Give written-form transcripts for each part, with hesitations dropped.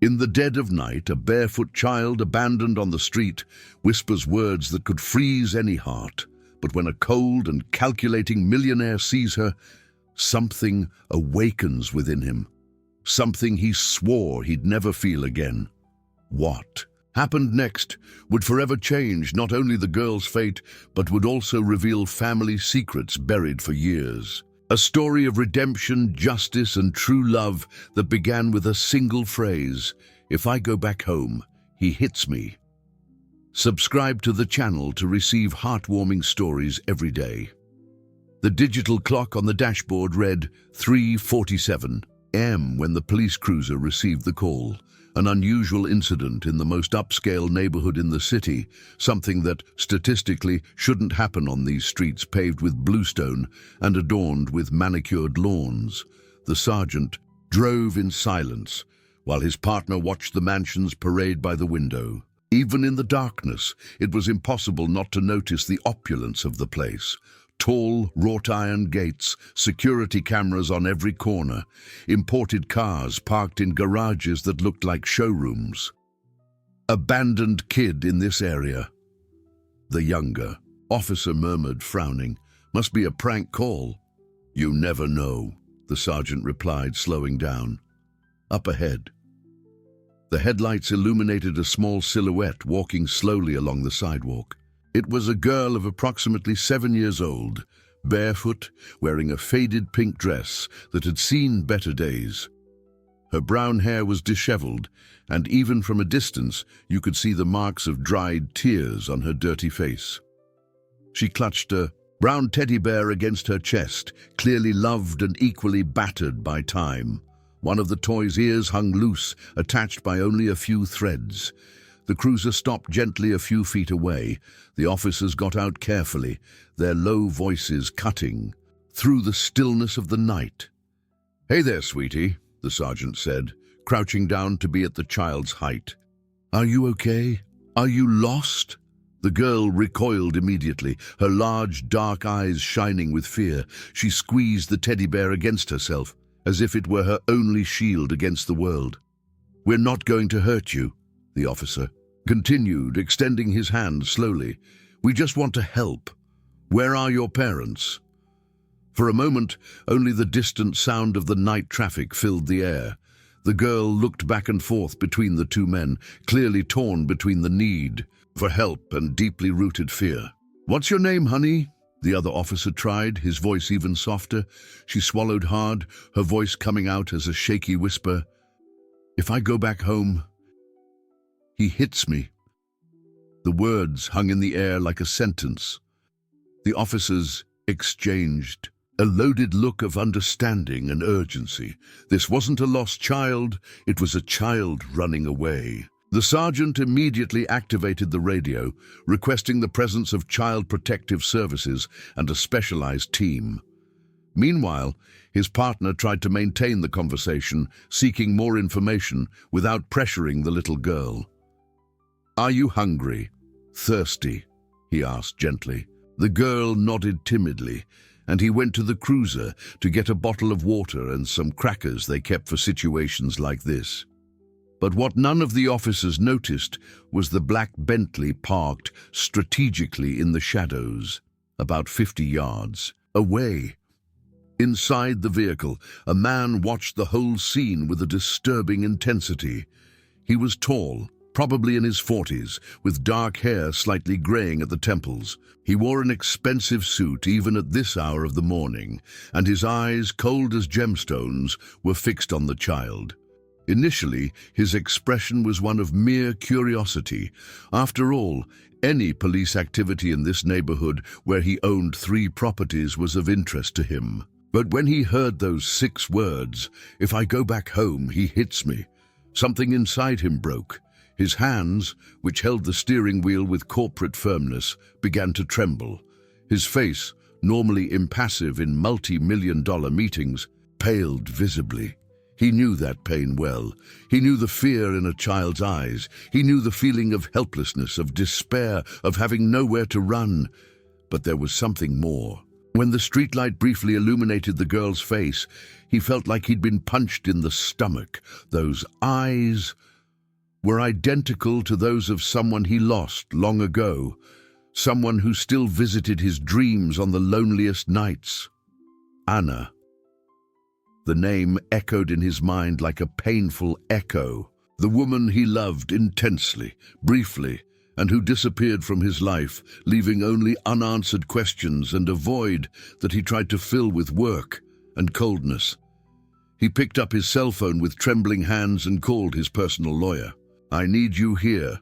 In the dead of night, a barefoot child abandoned on the street whispers words that could freeze any heart. But when a cold and calculating millionaire sees her, something awakens within him. Something he swore he'd never feel again. What happened next would forever change not only the girl's fate, but would also reveal family secrets buried for years. A story of redemption, justice, and true love that began with a single phrase: "If I go back home, he hits me." Subscribe to the channel to receive heartwarming stories every day. The digital clock on the dashboard read 3:47 a.m. when the police cruiser received the call. An unusual incident in the most upscale neighborhood in the city, something that statistically shouldn't happen on these streets paved with bluestone and adorned with manicured lawns. The sergeant drove in silence while his partner watched the mansion's parade by the window. Even in the darkness, it was impossible not to notice the opulence of the place. Tall, wrought-iron gates, security cameras on every corner, imported cars parked in garages that looked like showrooms. "Abandoned kid in this area." The younger officer murmured, frowning. "Must be a prank call." "You never know," the sergeant replied, slowing down. Up ahead, the headlights illuminated a small silhouette walking slowly along the sidewalk. It was a girl of approximately 7 years old, barefoot, wearing a faded pink dress that had seen better days. Her brown hair was disheveled, and even from a distance you could see the marks of dried tears on her dirty face. She clutched a brown teddy bear against her chest, clearly loved and equally battered by time. One of the toy's ears hung loose, attached by only a few threads. The cruiser stopped gently a few feet away. The officers got out carefully, their low voices cutting through the stillness of the night. "Hey there, sweetie," the sergeant said, crouching down to be at the child's height. "Are you okay? Are you lost?" The girl recoiled immediately, her large, dark eyes shining with fear. She squeezed the teddy bear against herself, as if it were her only shield against the world. "We're not going to hurt you," the officer continued, extending his hand slowly. "We just want to help. Where are your parents?" For a moment, only the distant sound of the night traffic filled the air. The girl looked back and forth between the two men, clearly torn between the need for help and deeply rooted fear. "What's your name, honey?" the other officer tried, his voice even softer. She swallowed hard, her voice coming out as a shaky whisper. "If I go back home, he hits me." The words hung in the air like a sentence. The officers exchanged a loaded look of understanding and urgency. This wasn't a lost child, it was a child running away. The sergeant immediately activated the radio, requesting the presence of Child Protective Services and a specialized team. Meanwhile, his partner tried to maintain the conversation, seeking more information without pressuring the little girl. "Are you hungry? Thirsty?" he asked gently. The girl nodded timidly, and he went to the cruiser to get a bottle of water and some crackers they kept for situations like this. But what none of the officers noticed was the black Bentley parked strategically in the shadows, about 50 yards away. Inside the vehicle, a man watched the whole scene with a disturbing intensity. He was tall, probably in his 40s, with dark hair slightly graying at the temples. He wore an expensive suit even at this hour of the morning, and his eyes, cold as gemstones, were fixed on the child. Initially, his expression was one of mere curiosity. After all, any police activity in this neighborhood where he owned 3 properties was of interest to him. But when he heard those 6 words, "If I go back home, he hits me," something inside him broke. His hands, which held the steering wheel with corporate firmness, began to tremble. His face, normally impassive in multi-million-dollar meetings, paled visibly. He knew that pain well. He knew the fear in a child's eyes. He knew the feeling of helplessness, of despair, of having nowhere to run. But there was something more. When the streetlight briefly illuminated the girl's face, he felt like he'd been punched in the stomach. Those eyes, were identical to those of someone he lost long ago, someone who still visited his dreams on the loneliest nights. Anna. The name echoed in his mind like a painful echo. The woman he loved intensely, briefly, and who disappeared from his life, leaving only unanswered questions and a void that he tried to fill with work and coldness. He picked up his cell phone with trembling hands and called his personal lawyer. "I need you here.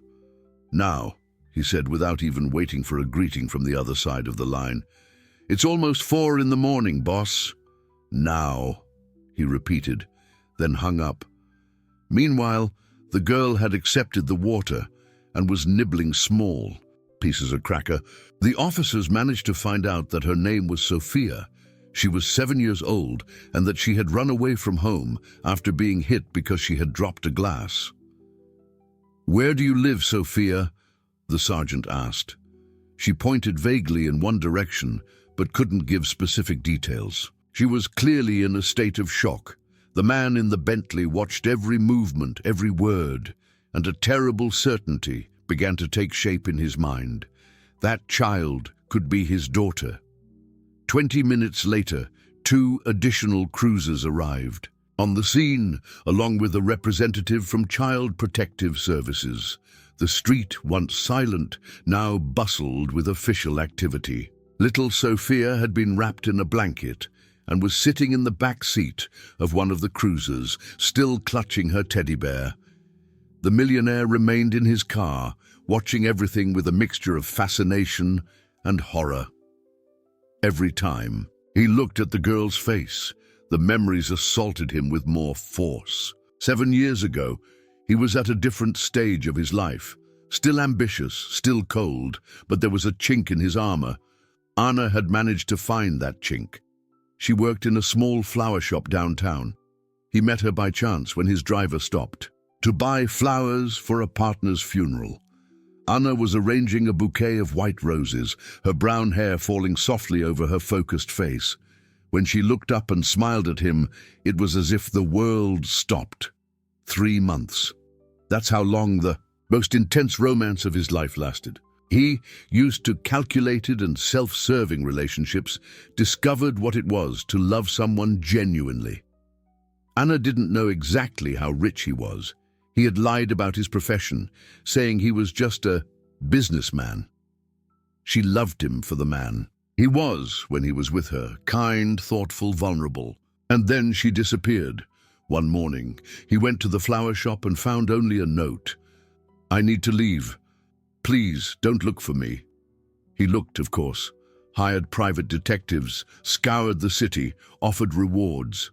Now," he said without even waiting for a greeting from the other side of the line. "It's almost 4 in the morning, boss." "Now," he repeated, then hung up. Meanwhile, the girl had accepted the water and was nibbling small pieces of cracker. The officers managed to find out that her name was Sophia. She was 7 years old and that she had run away from home after being hit because she had dropped a glass. "Where do you live, Sophia?" the sergeant asked. She pointed vaguely in one direction, but couldn't give specific details. She was clearly in a state of shock. The man in the Bentley watched every movement, every word, and a terrible certainty began to take shape in his mind. That child could be his daughter. 20 minutes later, 2 additional cruisers arrived. On the scene, along with a representative from Child Protective Services, the street, once silent, now bustled with official activity. Little Sophia had been wrapped in a blanket and was sitting in the back seat of one of the cruisers, still clutching her teddy bear. The millionaire remained in his car, watching everything with a mixture of fascination and horror. Every time he looked at the girl's face, the memories assaulted him with more force. 7 years ago, he was at a different stage of his life, still ambitious, still cold, but there was a chink in his armor. Anna had managed to find that chink. She worked in a small flower shop downtown. He met her by chance when his driver stopped to buy flowers for a partner's funeral. Anna was arranging a bouquet of white roses, her brown hair falling softly over her focused face. When she looked up and smiled at him, it was as if the world stopped. 3 months. That's how long the most intense romance of his life lasted. He, used to calculated and self-serving relationships, discovered what it was to love someone genuinely. Anna didn't know exactly how rich he was. He had lied about his profession, saying he was just a businessman. She loved him for the man he was when he was with her, kind, thoughtful, vulnerable. And then she disappeared. One morning, he went to the flower shop and found only a note. "I need to leave. Please, don't look for me." He looked, of course, hired private detectives, scoured the city, offered rewards.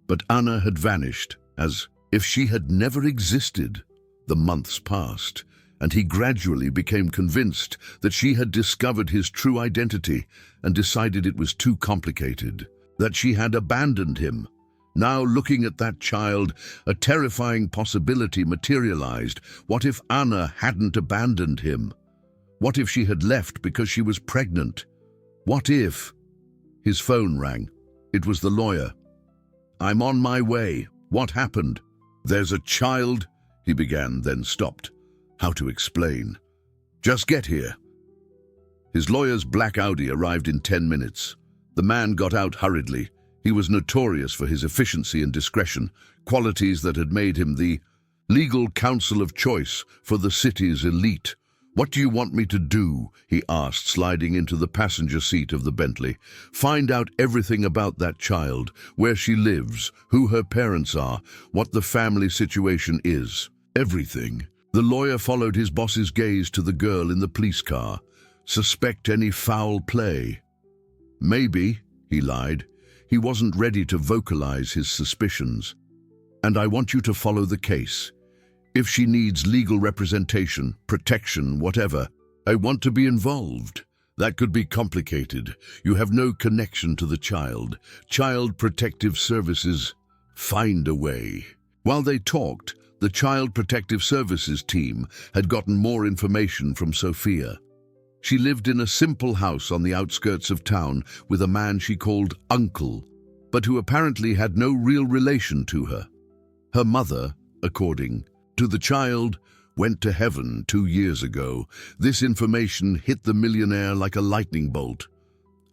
But Anna had vanished, as if she had never existed. The months passed, and he gradually became convinced that she had discovered his true identity and decided it was too complicated, that she had abandoned him. Now, looking at that child, a terrifying possibility materialized. What if Anna hadn't abandoned him? What if she had left because she was pregnant? What if... His phone rang. It was the lawyer. "I'm on my way. What happened?" "There's a child," he began, then stopped. How to explain? "Just get here." His lawyer's black Audi arrived in 10 minutes. The man got out hurriedly. He was notorious for his efficiency and discretion, qualities that had made him the legal counsel of choice for the city's elite. "What do you want me to do?" he asked, sliding into the passenger seat of the Bentley. "Find out everything about that child, where she lives, who her parents are, what the family situation is. Everything." The lawyer followed his boss's gaze to the girl in the police car. "Suspect any foul play?" "Maybe," he lied. He wasn't ready to vocalize his suspicions. "And I want you to follow the case. If she needs legal representation, protection, whatever, I want to be involved. That could be complicated. You have no connection to the child. Child Protective Services. Find a way." While they talked, the Child Protective Services team had gotten more information from Sophia. She lived in a simple house on the outskirts of town with a man she called Uncle, but who apparently had no real relation to her. Her mother, according To the child, went to heaven 2 years ago. This information hit the millionaire like a lightning bolt.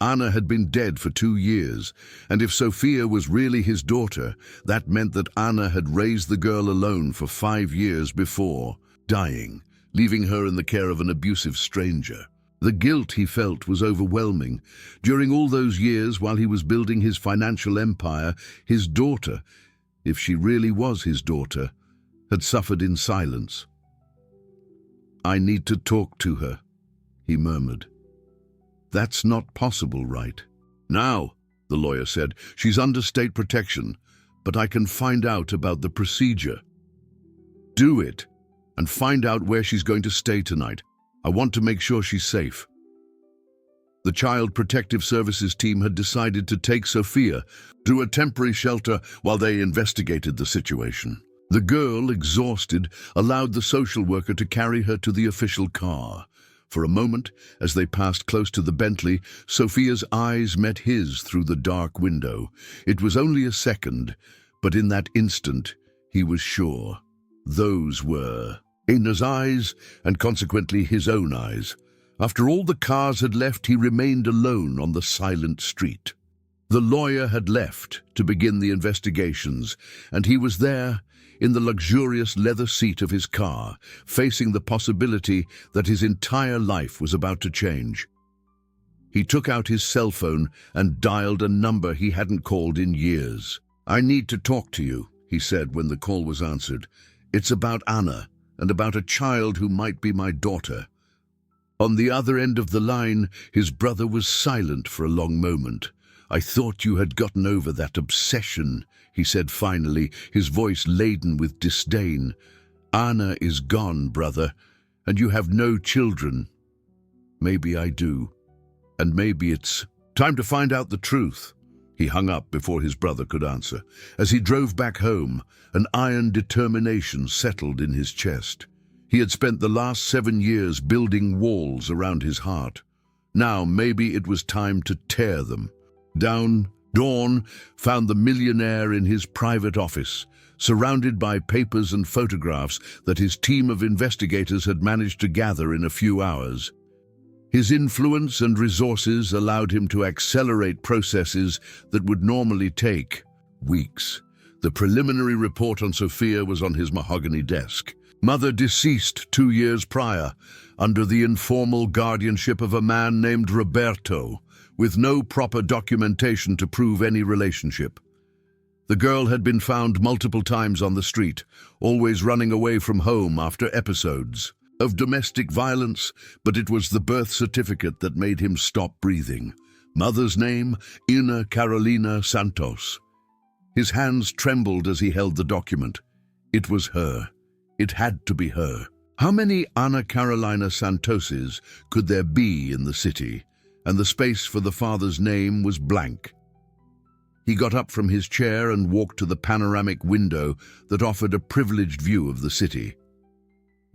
Anna had been dead for 2 years, and if Sophia was really his daughter, that meant that Anna had raised the girl alone for 5 years before, dying, leaving her in the care of an abusive stranger. The guilt he felt was overwhelming. During all those years while he was building his financial empire, his daughter, if she really was his daughter, had suffered in silence. "I need to talk to her," he murmured. "That's not possible, right?" "Now," the lawyer said, "she's under state protection, but I can find out about the procedure." "Do it, and find out where she's going to stay tonight. I want to make sure she's safe." The Child Protective Services team had decided to take Sophia to a temporary shelter while they investigated the situation. The girl, exhausted, allowed the social worker to carry her to the official car. For a moment, as they passed close to the Bentley, Sophia's eyes met his through the dark window. It was only a second, but in that instant, he was sure. Those were Anna's eyes, and consequently his own eyes. After all the cars had left, he remained alone on the silent street. The lawyer had left to begin the investigations, and he was there, in the luxurious leather seat of his car, facing the possibility that his entire life was about to change. He took out his cell phone and dialed a number he hadn't called in years. "I need to talk to you," he said when the call was answered. "It's about Anna, and about a child who might be my daughter." On the other end of the line, his brother was silent for a long moment. "I thought you had gotten over that obsession," he said finally, his voice laden with disdain. "Anna is gone, brother, and you have no children." "Maybe I do, and maybe it's time to find out the truth." He hung up before his brother could answer. As he drove back home, an iron determination settled in his chest. He had spent the last 7 years building walls around his heart. Now maybe it was time to tear them. Dawn found the millionaire in his private office, surrounded by papers and photographs that his team of investigators had managed to gather in a few hours. His influence and resources allowed him to accelerate processes that would normally take weeks. The preliminary report on Sophia was on his mahogany desk. Mother deceased 2 years prior, under the informal guardianship of a man named Roberto, with no proper documentation to prove any relationship. The girl had been found multiple times on the street, always running away from home after episodes of domestic violence, but it was the birth certificate that made him stop breathing. Mother's name, Ana Carolina Santos. His hands trembled as he held the document. It was her. It had to be her. How many Ana Carolina Santoses could there be in the city? And the space for the father's name was blank. He got up from his chair and walked to the panoramic window that offered a privileged view of the city.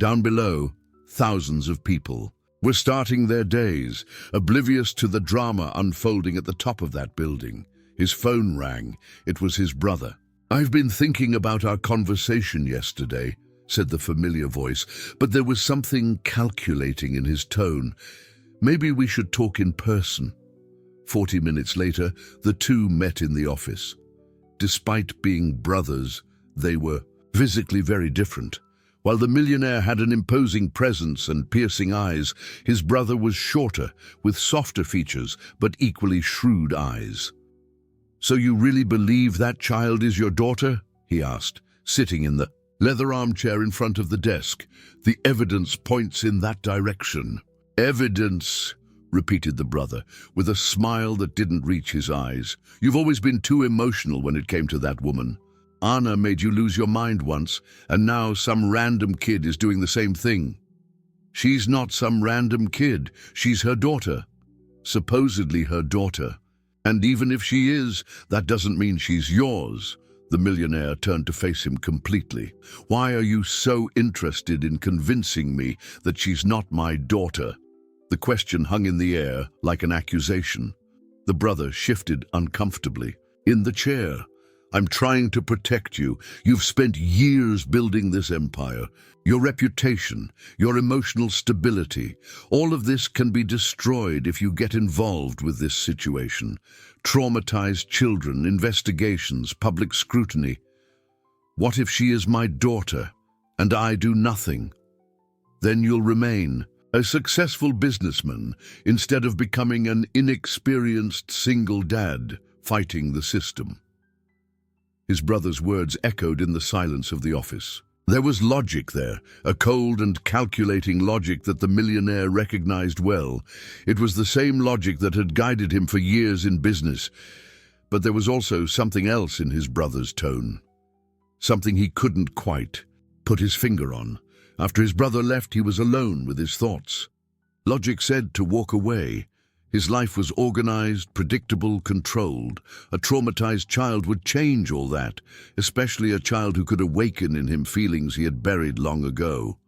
Down below, thousands of people were starting their days, oblivious to the drama unfolding at the top of that building. His phone rang. It was his brother. "I've been thinking about our conversation yesterday," said the familiar voice, but there was something calculating in his tone. "Maybe we should talk in person." 40 minutes later, the two met in the office. Despite being brothers, they were physically very different. While the millionaire had an imposing presence and piercing eyes, his brother was shorter, with softer features, but equally shrewd eyes. "So you really believe that child is your daughter?" he asked, sitting in the leather armchair in front of the desk. "The evidence points in that direction." "Evidence," repeated the brother, with a smile that didn't reach his eyes. "You've always been too emotional when it came to that woman. Anna made you lose your mind once, and now some random kid is doing the same thing." "She's not some random kid. She's her daughter. Supposedly her daughter. And even if she is, that doesn't mean she's yours." The millionaire turned to face him completely. "Why are you so interested in convincing me that she's not my daughter?" The question hung in the air like an accusation. The brother shifted uncomfortably in the chair. I'm trying to protect you. You've spent years building this empire. Your reputation, your emotional stability, all of this can be destroyed if you get involved with this situation. Traumatized children, investigations, public scrutiny. What if she is my daughter and I do nothing? Then you'll remain a successful businessman instead of becoming an inexperienced single dad fighting the system. His brother's words echoed in the silence of the office. There was logic there, a cold and calculating logic that the millionaire recognized well. It was the same logic that had guided him for years in business. But there was also something else in his brother's tone. Something he couldn't quite put his finger on. After his brother left, he was alone with his thoughts. Logic said to walk away. His life was organized, predictable, controlled. A traumatized child would change all that, especially a child who could awaken in him feelings he had buried long ago.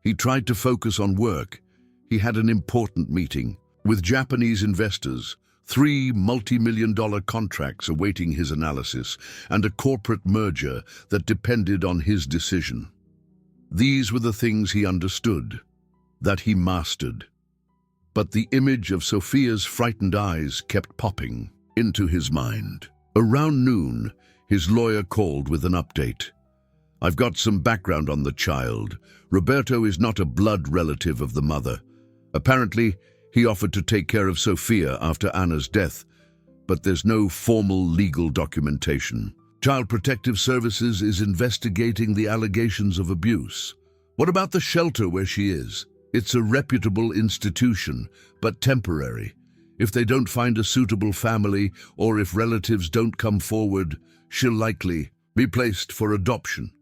He tried to focus on work. He had an important meeting with Japanese investors, 3 multi-million-dollar contracts awaiting his analysis, and a corporate merger that depended on his decision. These were the things he understood, that he mastered. But the image of Sophia's frightened eyes kept popping into his mind. Around noon, his lawyer called with an update. I've got some background on the child. Roberto is not a blood relative of the mother. Apparently, he offered to take care of Sophia after Anna's death, but there's no formal legal documentation. Child Protective Services is investigating the allegations of abuse. What about the shelter where she is? It's a reputable institution, but temporary. If they don't find a suitable family, or if relatives don't come forward, she'll likely be placed for adoption.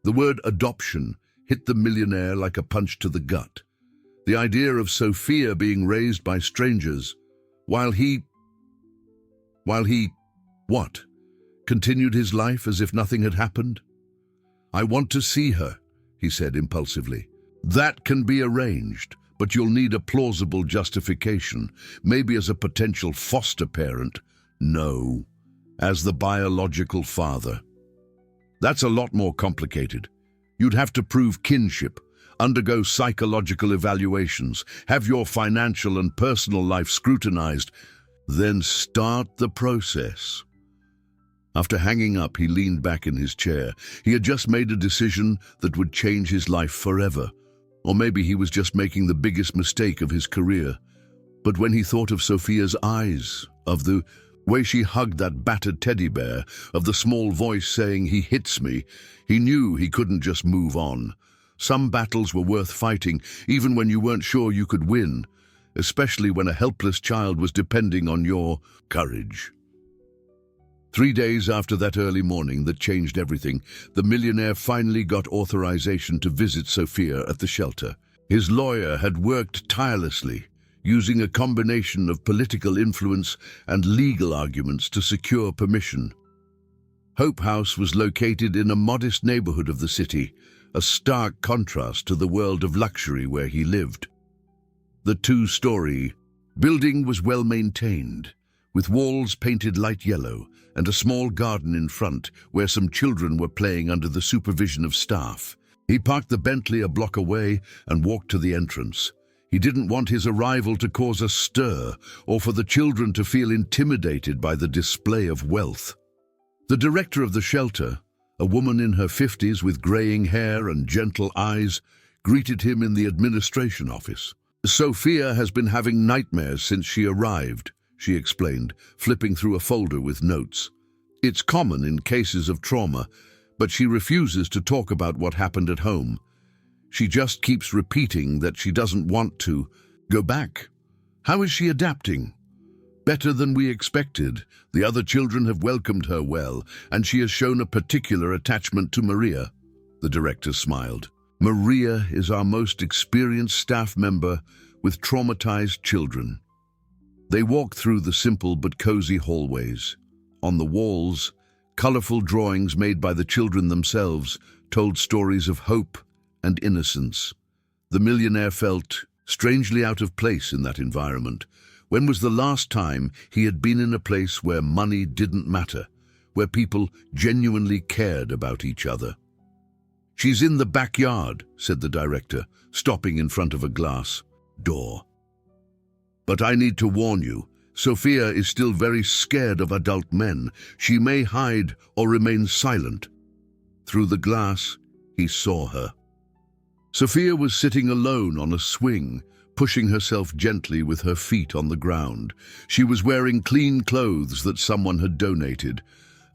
The word adoption hit the millionaire like a punch to the gut. The idea of Sophia being raised by strangers, while he what? Continued his life as if nothing had happened? I want to see her, he said impulsively. That can be arranged, but you'll need a plausible justification, maybe as a potential foster parent. No, as the biological father. That's a lot more complicated. You'd have to prove kinship, undergo psychological evaluations, have your financial and personal life scrutinized, then start the process. After hanging up, he leaned back in his chair. He had just made a decision that would change his life forever. Or maybe he was just making the biggest mistake of his career. But when he thought of Sophia's eyes, of the way she hugged that battered teddy bear, of the small voice saying, "He hits me," he knew he couldn't just move on. Some battles were worth fighting, even when you weren't sure you could win, especially when a helpless child was depending on your courage. 3 days after that early morning that changed everything, the millionaire finally got authorization to visit Sophia at the shelter. His lawyer had worked tirelessly, using a combination of political influence and legal arguments to secure permission. Hope House was located in a modest neighborhood of the city, a stark contrast to the world of luxury where he lived. The 2-story building was well maintained, with walls painted light yellow and a small garden in front where some children were playing under the supervision of staff. He parked the Bentley a block away and walked to the entrance. He didn't want his arrival to cause a stir or for the children to feel intimidated by the display of wealth. The director of the shelter, a woman in her 50s with graying hair and gentle eyes, greeted him in the administration office. Sophia has been having nightmares since she arrived, she explained, flipping through a folder with notes. It's common in cases of trauma, but she refuses to talk about what happened at home. She just keeps repeating that she doesn't want to go back. How is she adapting? Better than we expected. The other children have welcomed her well, and she has shown a particular attachment to Maria. The director smiled. Maria is our most experienced staff member with traumatized children. They walked through the simple but cozy hallways. On the walls, colorful drawings made by the children themselves told stories of hope and innocence. The millionaire felt strangely out of place in that environment. When was the last time he had been in a place where money didn't matter, where people genuinely cared about each other. "She's in the backyard," said the director, stopping in front of a glass door. "But I need to warn you, Sophia is still very scared of adult men. She may hide or remain silent." Through the glass, he saw her. Sophia was sitting alone on a swing, pushing herself gently with her feet on the ground. She was wearing clean clothes that someone had donated,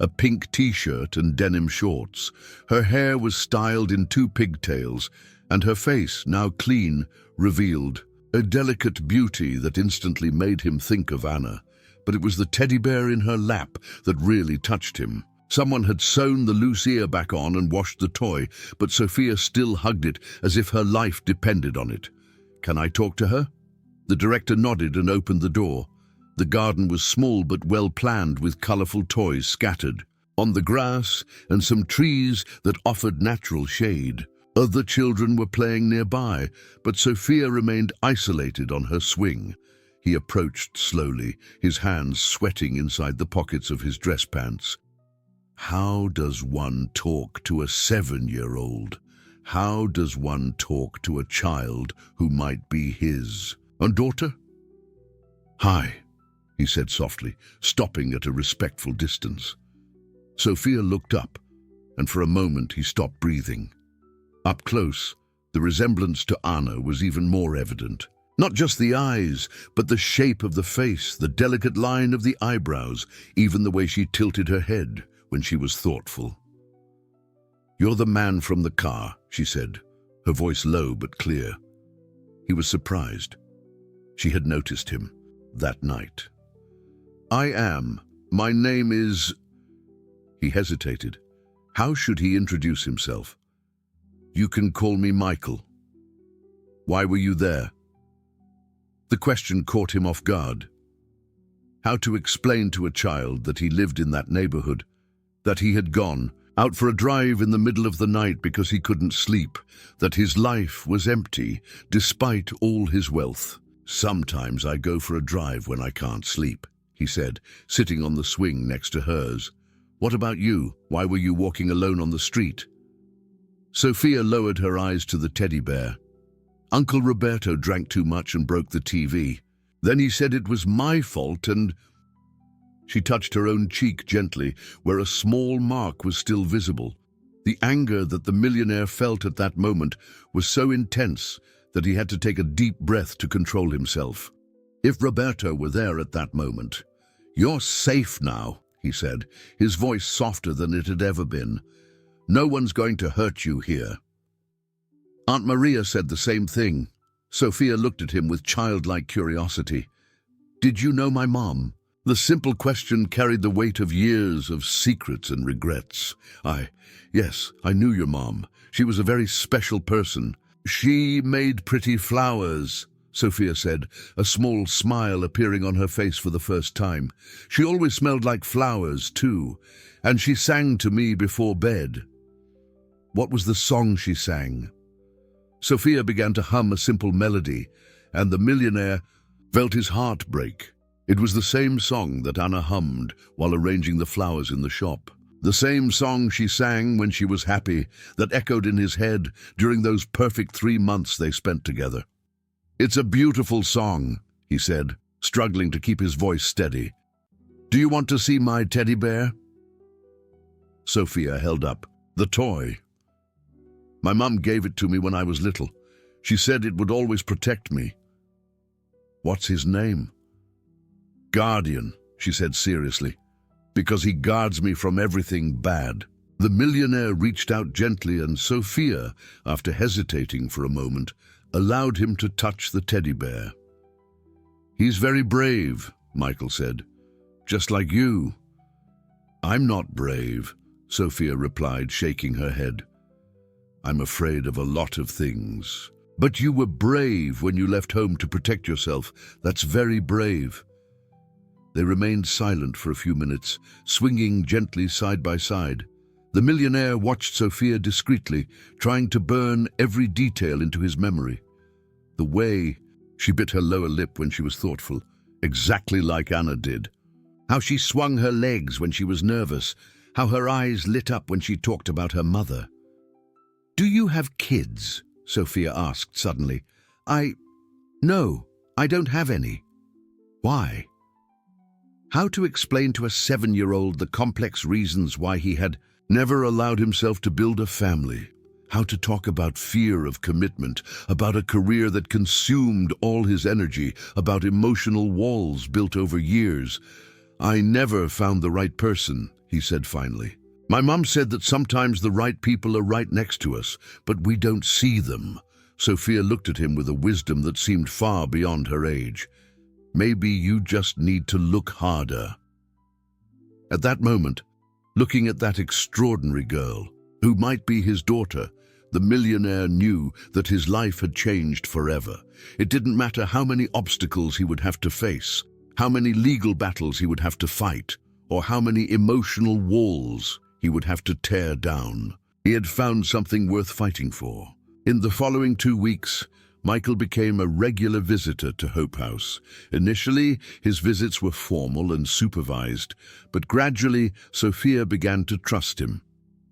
a pink t-shirt and denim shorts. Her hair was styled in 2 pigtails, and her face, now clean, revealed a delicate beauty that instantly made him think of Anna. But it was the teddy bear in her lap that really touched him. Someone had sewn the loose ear back on and washed the toy, but Sophia still hugged it as if her life depended on it. "Can I talk to her?" The director nodded and opened the door. The garden was small but well planned, with colorful toys scattered on the grass and some trees that offered natural shade. Other children were playing nearby, but Sophia remained isolated on her swing. He approached slowly, his hands sweating inside the pockets of his dress pants. How does one talk to a 7-year-old? How does one talk to a child who might be his own daughter? "Hi," he said softly, stopping at a respectful distance. Sophia looked up, and for a moment he stopped breathing. Up close, the resemblance to Anna was even more evident. Not just the eyes, but the shape of the face, the delicate line of the eyebrows, even the way she tilted her head when she was thoughtful. "You're the man from the car," she said, her voice low but clear. He was surprised. She had noticed him that night. "I am. My name is—" He hesitated. How should he introduce himself? "You can call me Michael." "Why were you there?" The question caught him off guard. How to explain to a child that he lived in that neighborhood, that he had gone out for a drive in the middle of the night because he couldn't sleep, that his life was empty despite all his wealth? "Sometimes I go for a drive when I can't sleep," he said, sitting on the swing next to hers. "What about you? Why were you walking alone on the street?" Sophia lowered her eyes to the teddy bear. "Uncle Roberto drank too much and broke the TV. Then he said it was my fault and—" She touched her own cheek gently, where a small mark was still visible. The anger that the millionaire felt at that moment was so intense that he had to take a deep breath to control himself. If Roberto were there at that moment— "You're safe now," he said, his voice softer than it had ever been. "No one's going to hurt you here." Aunt Maria said the same thing. Sophia looked at him with childlike curiosity. "Did you know my mom?" The simple question carried the weight of years of secrets and regrets. Yes, I knew your mom. She was a very special person. She made pretty flowers," Sophia said, a small smile appearing on her face for the first time. "She always smelled like flowers, too, and she sang to me before bed." What was the song she sang? Sophia began to hum a simple melody, and the millionaire felt his heart break. It was the same song that Anna hummed while arranging the flowers in the shop. The same song she sang when she was happy, that echoed in his head during those perfect 3 months they spent together. "It's a beautiful song," he said, struggling to keep his voice steady. "Do you want to see my teddy bear?" Sophia held up the toy. "My mum gave it to me when I was little. She said it would always protect me." "What's his name?" "Guardian," she said seriously, "because he guards me from everything bad." The millionaire reached out gently, and Sophia, after hesitating for a moment, allowed him to touch the teddy bear. "He's very brave," Michael said, "just like you." "I'm not brave," Sophia replied, shaking her head. "I'm afraid of a lot of things." "But you were brave when you left home to protect yourself. That's very brave." They remained silent for a few minutes, swinging gently side by side. The millionaire watched Sophia discreetly, trying to burn every detail into his memory. The way she bit her lower lip when she was thoughtful, exactly like Anna did. How she swung her legs when she was nervous, how her eyes lit up when she talked about her mother. "Do you have kids?" Sophia asked suddenly. No, I don't have any." "Why?" How to explain to a 7-year-old the complex reasons why he had never allowed himself to build a family. How to talk about fear of commitment, about a career that consumed all his energy, about emotional walls built over years. "I never found the right person," he said finally. "My mom said that sometimes the right people are right next to us, but we don't see them." Sophia looked at him with a wisdom that seemed far beyond her age. "Maybe you just need to look harder." At that moment, looking at that extraordinary girl, who might be his daughter, the millionaire knew that his life had changed forever. It didn't matter how many obstacles he would have to face, how many legal battles he would have to fight, or how many emotional walls he would have to tear down. He had found something worth fighting for. In the following 2 weeks, Michael became a regular visitor to Hope House. Initially, his visits were formal and supervised, but gradually, Sophia began to trust him.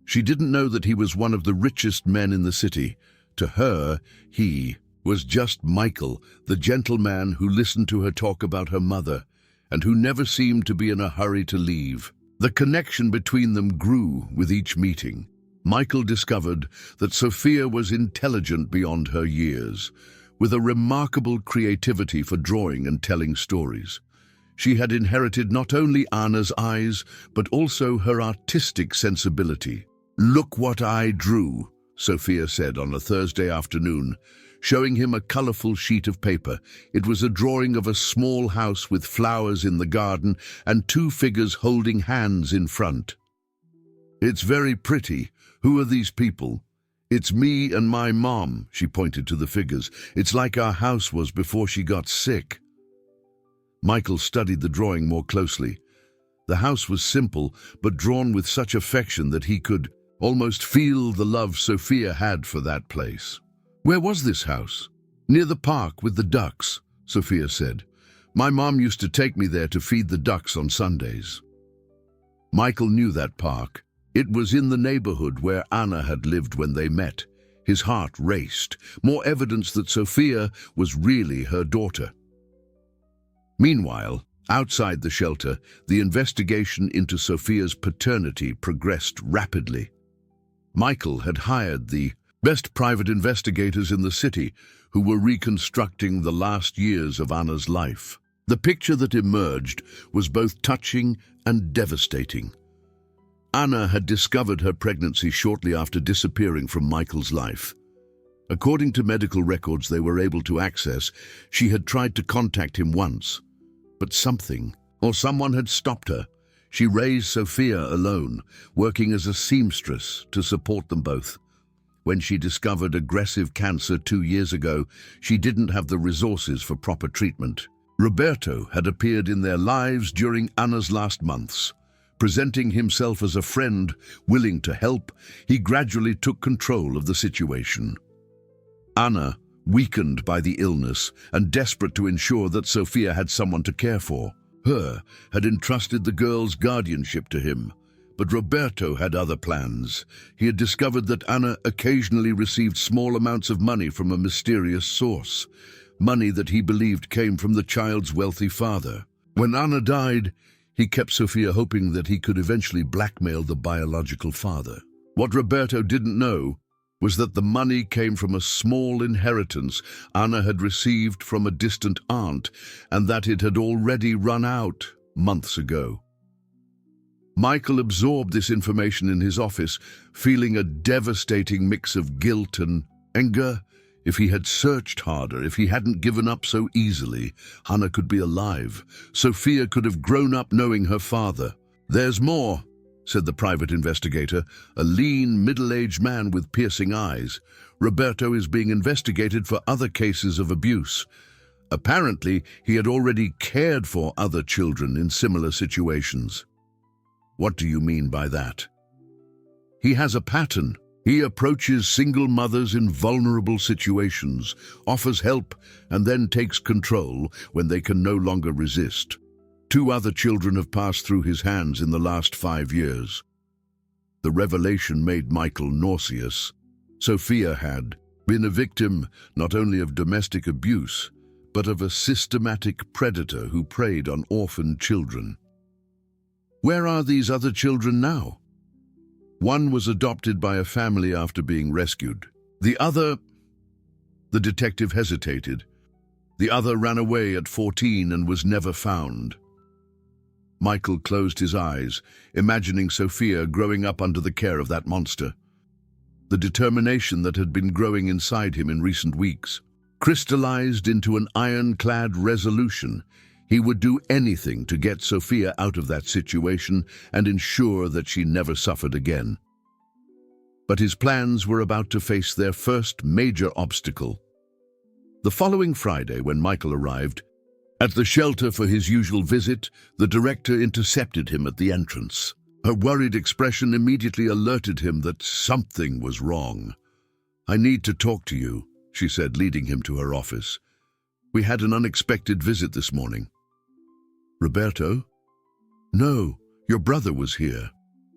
She didn't know that he was one of the richest men in the city. To her, he was just Michael, the gentleman who listened to her talk about her mother, and who never seemed to be in a hurry to leave. The connection between them grew with each meeting. Michael discovered that Sophia was intelligent beyond her years, with a remarkable creativity for drawing and telling stories. She had inherited not only Anna's eyes, but also her artistic sensibility. "Look what I drew," Sophia said on a Thursday afternoon, showing him a colorful sheet of paper. It was a drawing of a small house with flowers in the garden and 2 figures holding hands in front. "It's very pretty. Who are these people?" "It's me and my mom," she pointed to the figures. "It's like our house was before she got sick." Michael studied the drawing more closely. The house was simple, but drawn with such affection that he could almost feel the love Sophia had for that place. "Where was this house?" "Near the park with the ducks," Sophia said. "My mom used to take me there to feed the ducks on Sundays." Michael knew that park. It was in the neighborhood where Anna had lived when they met. His heart raced, more evidence that Sophia was really her daughter. Meanwhile, outside the shelter, the investigation into Sophia's paternity progressed rapidly. Michael had hired the best private investigators in the city who were reconstructing the last years of Anna's life. The picture that emerged was both touching and devastating. Anna had discovered her pregnancy shortly after disappearing from Michael's life. According to medical records they were able to access, she had tried to contact him once, but something or someone had stopped her. She raised Sophia alone, working as a seamstress to support them both. When she discovered aggressive cancer 2 years ago, she didn't have the resources for proper treatment. Roberto had appeared in their lives during Anna's last months. Presenting himself as a friend willing to help, he gradually took control of the situation. Anna, weakened by the illness and desperate to ensure that Sophia had someone to care for, had entrusted the girl's guardianship to him. But Roberto had other plans. He had discovered that Anna occasionally received small amounts of money from a mysterious source, money that he believed came from the child's wealthy father. When Anna died, he kept Sophia hoping that he could eventually blackmail the biological father. What Roberto didn't know was that the money came from a small inheritance Anna had received from a distant aunt, and that it had already run out months ago. Michael absorbed this information in his office, feeling a devastating mix of guilt and anger. If he had searched harder, if he hadn't given up so easily, Anna could be alive. Sophia could have grown up knowing her father. "There's more," said the private investigator, a lean, middle-aged man with piercing eyes. "Roberto is being investigated for other cases of abuse. Apparently, he had already cared for other children in similar situations." "What do you mean by that?" "He has a pattern. He approaches single mothers in vulnerable situations, offers help, and then takes control when they can no longer resist. 2 other children have passed through his hands in the last 5 years. The revelation made Michael nauseous. Sophia had been a victim not only of domestic abuse, but of a systematic predator who preyed on orphaned children. Where are these other children now? One was adopted by a family after being rescued. The detective hesitated. The other ran away at 14 and was never found. Michael closed his eyes, imagining Sophia growing up under the care of that monster. The determination that had been growing inside him in recent weeks crystallized into an ironclad resolution. He would do anything to get Sophia out of that situation and ensure that she never suffered again. But his plans were about to face their first major obstacle. The following Friday, when Michael arrived at the shelter for his usual visit, the director intercepted him at the entrance. Her worried expression immediately alerted him that something was wrong. "I need to talk to you," she said, leading him to her office. "We had an unexpected visit this morning." "Roberto?" "No, your brother was here.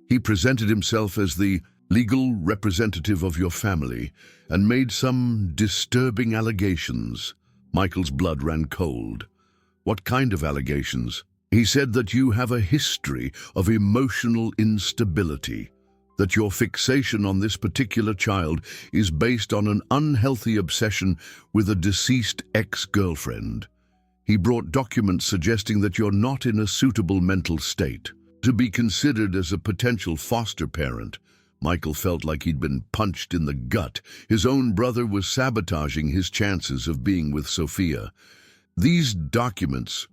He presented himself as the legal representative of your family and made some disturbing allegations." Michael's blood ran cold. "What kind of allegations?" "He said that you have a history of emotional instability, that your fixation on this particular child is based on an unhealthy obsession with a deceased ex-girlfriend. He brought documents suggesting that you're not in a suitable mental state to be considered as a potential foster parent." Michael felt like he'd been punched in the gut. His own brother was sabotaging his chances of being with Sophia. "These documents,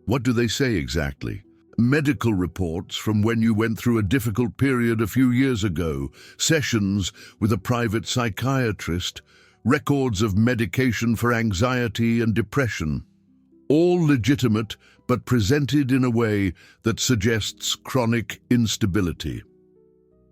what do they say exactly?" "Medical reports from when you went through a difficult period a few years ago, sessions with a private psychiatrist, records of medication for anxiety and depression. All legitimate, but presented in a way that suggests chronic instability."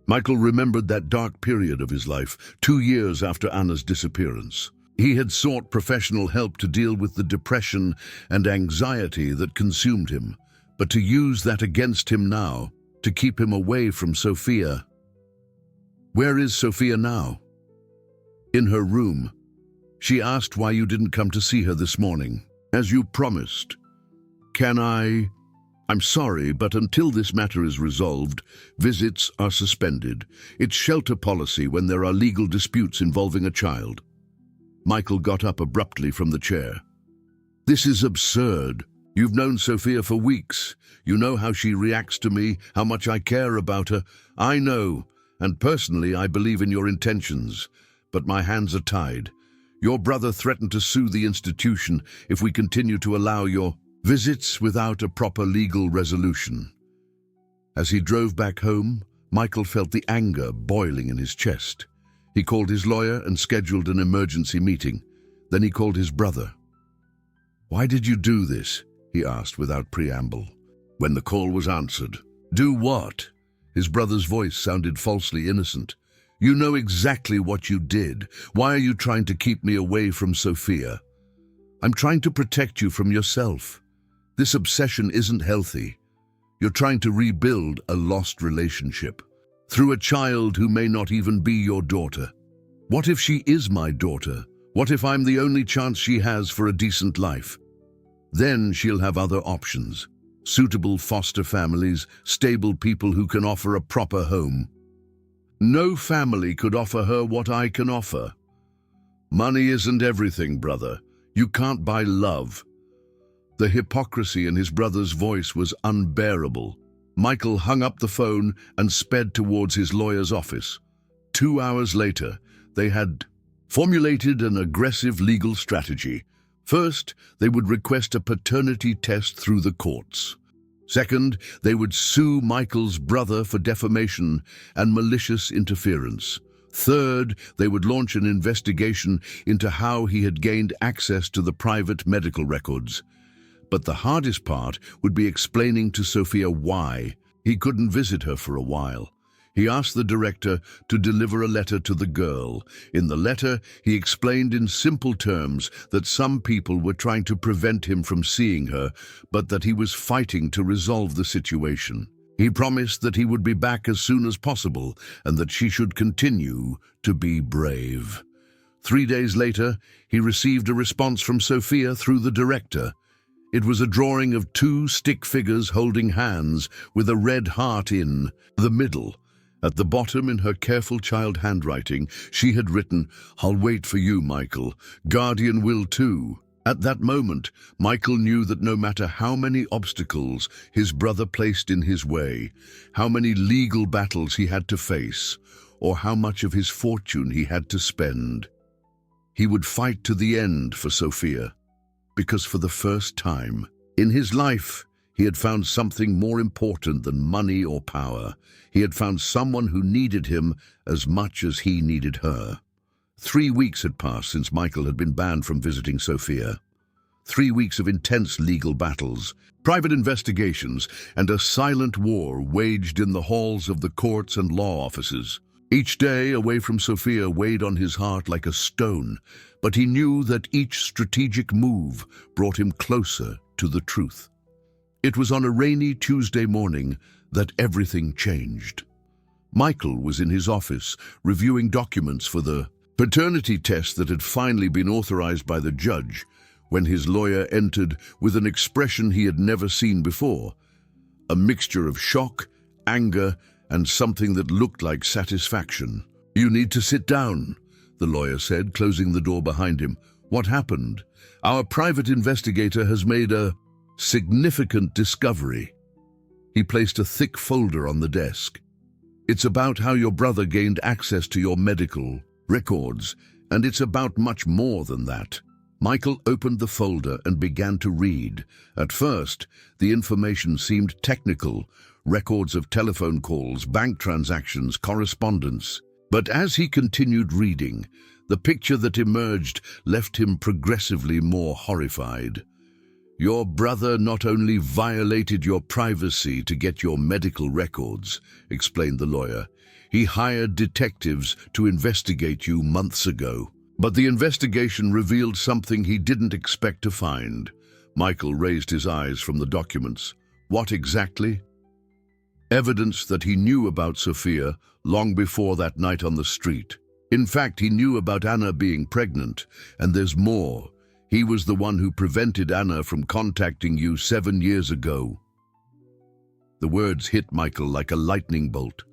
Michael remembered that dark period of his life, 2 years after Anna's disappearance. He had sought professional help to deal with the depression and anxiety that consumed him, but to use that against him now, to keep him away from Sophia. "Where is Sophia now?" "In her room. She asked why you didn't come to see her this morning, as you promised. I'm sorry, but until this matter is resolved, visits are suspended. It's shelter policy when there are legal disputes involving a child." Michael got up abruptly from the chair. "This is absurd. You've known Sophia for weeks. You know how she reacts to me, how much I care about her. I know, and personally I believe in your intentions, but my hands are tied. Your brother threatened to sue the institution if we continue to allow your visits without a proper legal resolution." As he drove back home, Michael felt the anger boiling in his chest. He called his lawyer and scheduled an emergency meeting. Then he called his brother. "Why did you do this?" he asked without preamble. When the call was answered, "Do what?" His brother's voice sounded falsely innocent. "You know exactly what you did. Why are you trying to keep me away from Sophia?" "I'm trying to protect you from yourself. This obsession isn't healthy. You're trying to rebuild a lost relationship through a child who may not even be your daughter. What if she is my daughter? What if I'm the only chance she has for a decent life? Then she'll have other options. Suitable foster families, stable people who can offer a proper home. No family could offer her what I can offer. Money isn't everything, brother. You can't buy love." The hypocrisy in his brother's voice was unbearable. Michael hung up the phone and sped towards his lawyer's office. 2 hours later, they had formulated an aggressive legal strategy. First, they would request a paternity test through the courts. Second, they would sue Michael's brother for defamation and malicious interference. Third, they would launch an investigation into how he had gained access to the private medical records. But the hardest part would be explaining to Sophia why he couldn't visit her for a while. He asked the director to deliver a letter to the girl. In the letter, he explained in simple terms that some people were trying to prevent him from seeing her, but that he was fighting to resolve the situation. He promised that he would be back as soon as possible and that she should continue to be brave. 3 days later, he received a response from Sophia through the director. It was a drawing of 2 stick figures holding hands with a red heart in the middle. At the bottom, in her careful child handwriting, she had written, "I'll wait for you, Michael. Guardian will too." At that moment, Michael knew that no matter how many obstacles his brother placed in his way, how many legal battles he had to face, or how much of his fortune he had to spend, he would fight to the end for Sophia. Because for the first time in his life, he had found something more important than money or power. He had found someone who needed him as much as he needed her. 3 weeks had passed since Michael had been banned from visiting Sophia. 3 weeks of intense legal battles, private investigations, and a silent war waged in the halls of the courts and law offices. Each day away from Sophia weighed on his heart like a stone, but he knew that each strategic move brought him closer to the truth. It was on a rainy Tuesday morning that everything changed. Michael was in his office reviewing documents for the paternity test that had finally been authorized by the judge when his lawyer entered with an expression he had never seen before, a mixture of shock, anger, and something that looked like satisfaction. "You need to sit down," the lawyer said, closing the door behind him. "What happened?" "Our private investigator has made a significant discovery." He placed a thick folder on the desk. "It's about how your brother gained access to your medical records, and it's about much more than that." Michael opened the folder and began to read. At first, the information seemed technical, records of telephone calls, bank transactions, correspondence. But as he continued reading, the picture that emerged left him progressively more horrified. "Your brother not only violated your privacy to get your medical records," explained the lawyer, "he hired detectives to investigate you months ago. But the investigation revealed something he didn't expect to find." Michael raised his eyes from the documents. "What exactly?" "Evidence that he knew about Sophia long before that night on the street. In fact, he knew about Anna being pregnant, and there's more. He was the one who prevented Anna from contacting you 7 years ago." The words hit Michael like a lightning bolt.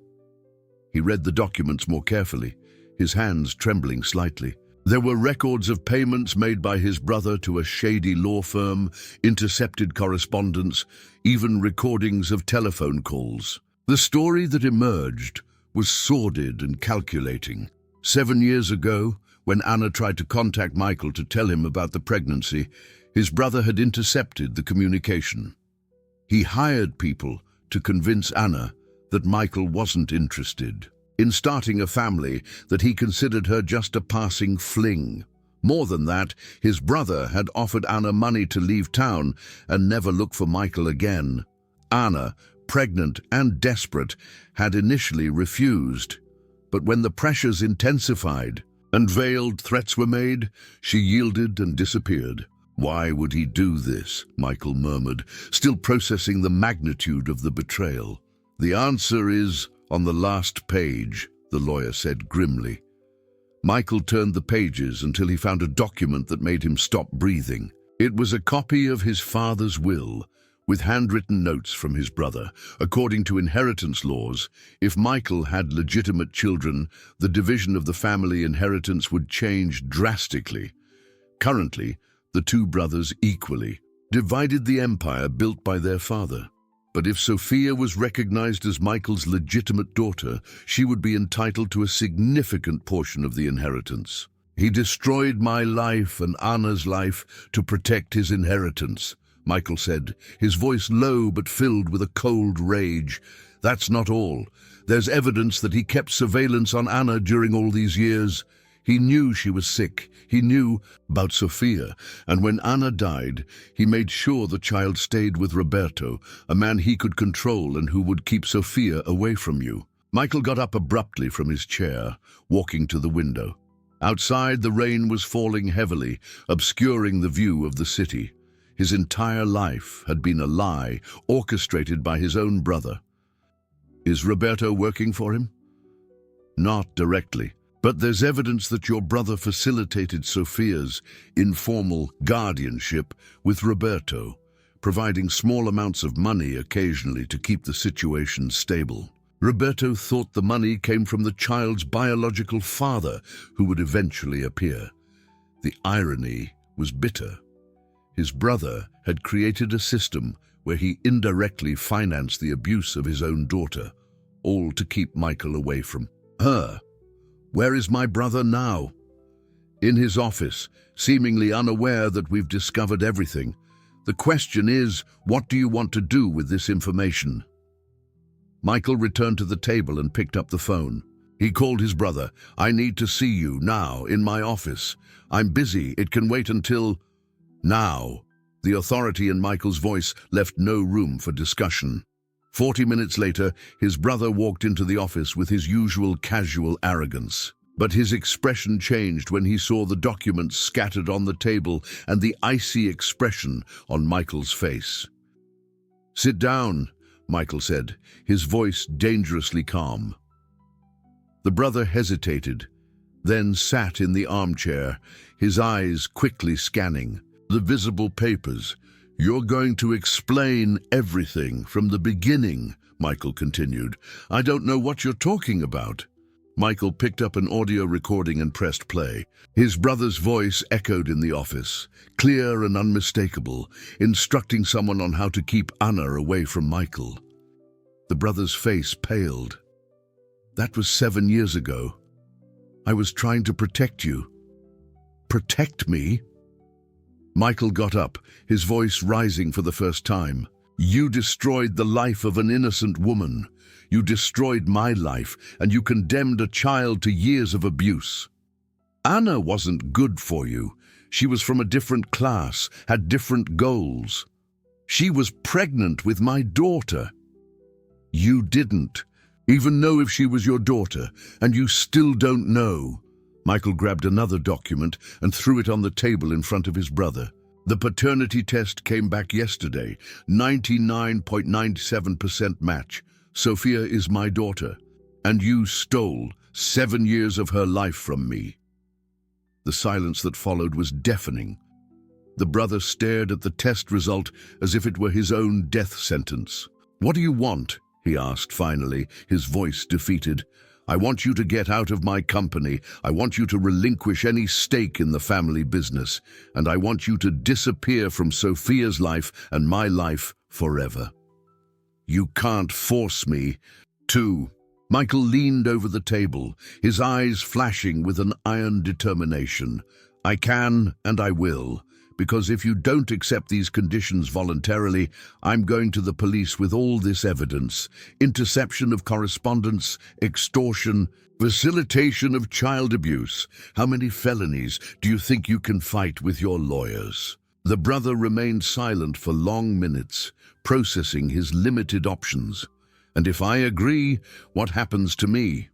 He read the documents more carefully, his hands trembling slightly. There were records of payments made by his brother to a shady law firm, intercepted correspondence, even recordings of telephone calls. The story that emerged was sordid and calculating. 7 years ago, when Anna tried to contact Michael to tell him about the pregnancy, his brother had intercepted the communication. He hired people to convince Anna that Michael wasn't interested in starting a family, that he considered her just a passing fling. More than that, his brother had offered Anna money to leave town and never look for Michael again. Anna, pregnant and desperate, had initially refused. But when the pressures intensified and veiled threats were made, she yielded and disappeared. "Why would he do this?" Michael murmured, still processing the magnitude of the betrayal. "The answer is on the last page," the lawyer said grimly. Michael turned the pages until he found a document that made him stop breathing. It was a copy of his father's will, with handwritten notes from his brother. According to inheritance laws, if Michael had legitimate children, the division of the family inheritance would change drastically. Currently, the 2 brothers equally divided the empire built by their father. But if Sophia was recognized as Michael's legitimate daughter, she would be entitled to a significant portion of the inheritance. "He destroyed my life and Anna's life to protect his inheritance," Michael said, his voice low but filled with a cold rage. "That's not all. There's evidence that he kept surveillance on Anna during all these years. He knew she was sick. He knew about Sophia, and when Anna died, he made sure the child stayed with Roberto, a man he could control and who would keep Sophia away from you. Michael got up abruptly from his chair, walking to the window. Outside, the rain was falling heavily, obscuring the view of the city. His entire life had been a lie, orchestrated by his own brother. Is Roberto working for him? Not directly, but there's evidence that your brother facilitated Sophia's informal guardianship with Roberto, providing small amounts of money occasionally to keep the situation stable. Roberto thought the money came from the child's biological father, who would eventually appear. The irony was bitter. His brother had created a system where he indirectly financed the abuse of his own daughter, all to keep Michael away from her. Where is my brother now? In his office, seemingly unaware that we've discovered everything. The question is, what do you want to do with this information? Michael returned to the table and picked up the phone. He called his brother. I need to see you now in my office. I'm busy. It can wait until now. The authority in Michael's voice left no room for discussion. 40 minutes later, his brother walked into the office with his usual casual arrogance. But his expression changed when he saw the documents scattered on the table and the icy expression on Michael's face. Sit down, Michael said, his voice dangerously calm. The brother hesitated, then sat in the armchair, his eyes quickly scanning the visible papers. You're going to explain everything from the beginning, Michael continued. I don't know what you're talking about. Michael picked up an audio recording and pressed play. His brother's voice echoed in the office, clear and unmistakable, instructing someone on how to keep Anna away from Michael. The brother's face paled. That was 7 years ago. I was trying to protect you. Protect me? Michael got up, his voice rising for the first time. You destroyed the life of an innocent woman. You destroyed my life, and you condemned a child to years of abuse. Anna wasn't good for you. She was from a different class, had different goals. She was pregnant with my daughter. You didn't even know if she was your daughter, and you still don't know. Michael grabbed another document and threw it on the table in front of his brother. The paternity test came back yesterday, 99.97% match. Sophia is my daughter, and you stole 7 years of her life from me. The silence that followed was deafening. The brother stared at the test result as if it were his own death sentence. What do you want? He asked finally, his voice defeated. I want you to get out of my company. I want you to relinquish any stake in the family business. And I want you to disappear from Sophia's life and my life forever. You can't force me to. Michael leaned over the table, his eyes flashing with an iron determination. I can and I will. Because if you don't accept these conditions voluntarily, I'm going to the police with all this evidence. Interception of correspondence, extortion, facilitation of child abuse. How many felonies do you think you can fight with your lawyers? The brother remained silent for long minutes, processing his limited options. And if I agree, what happens to me?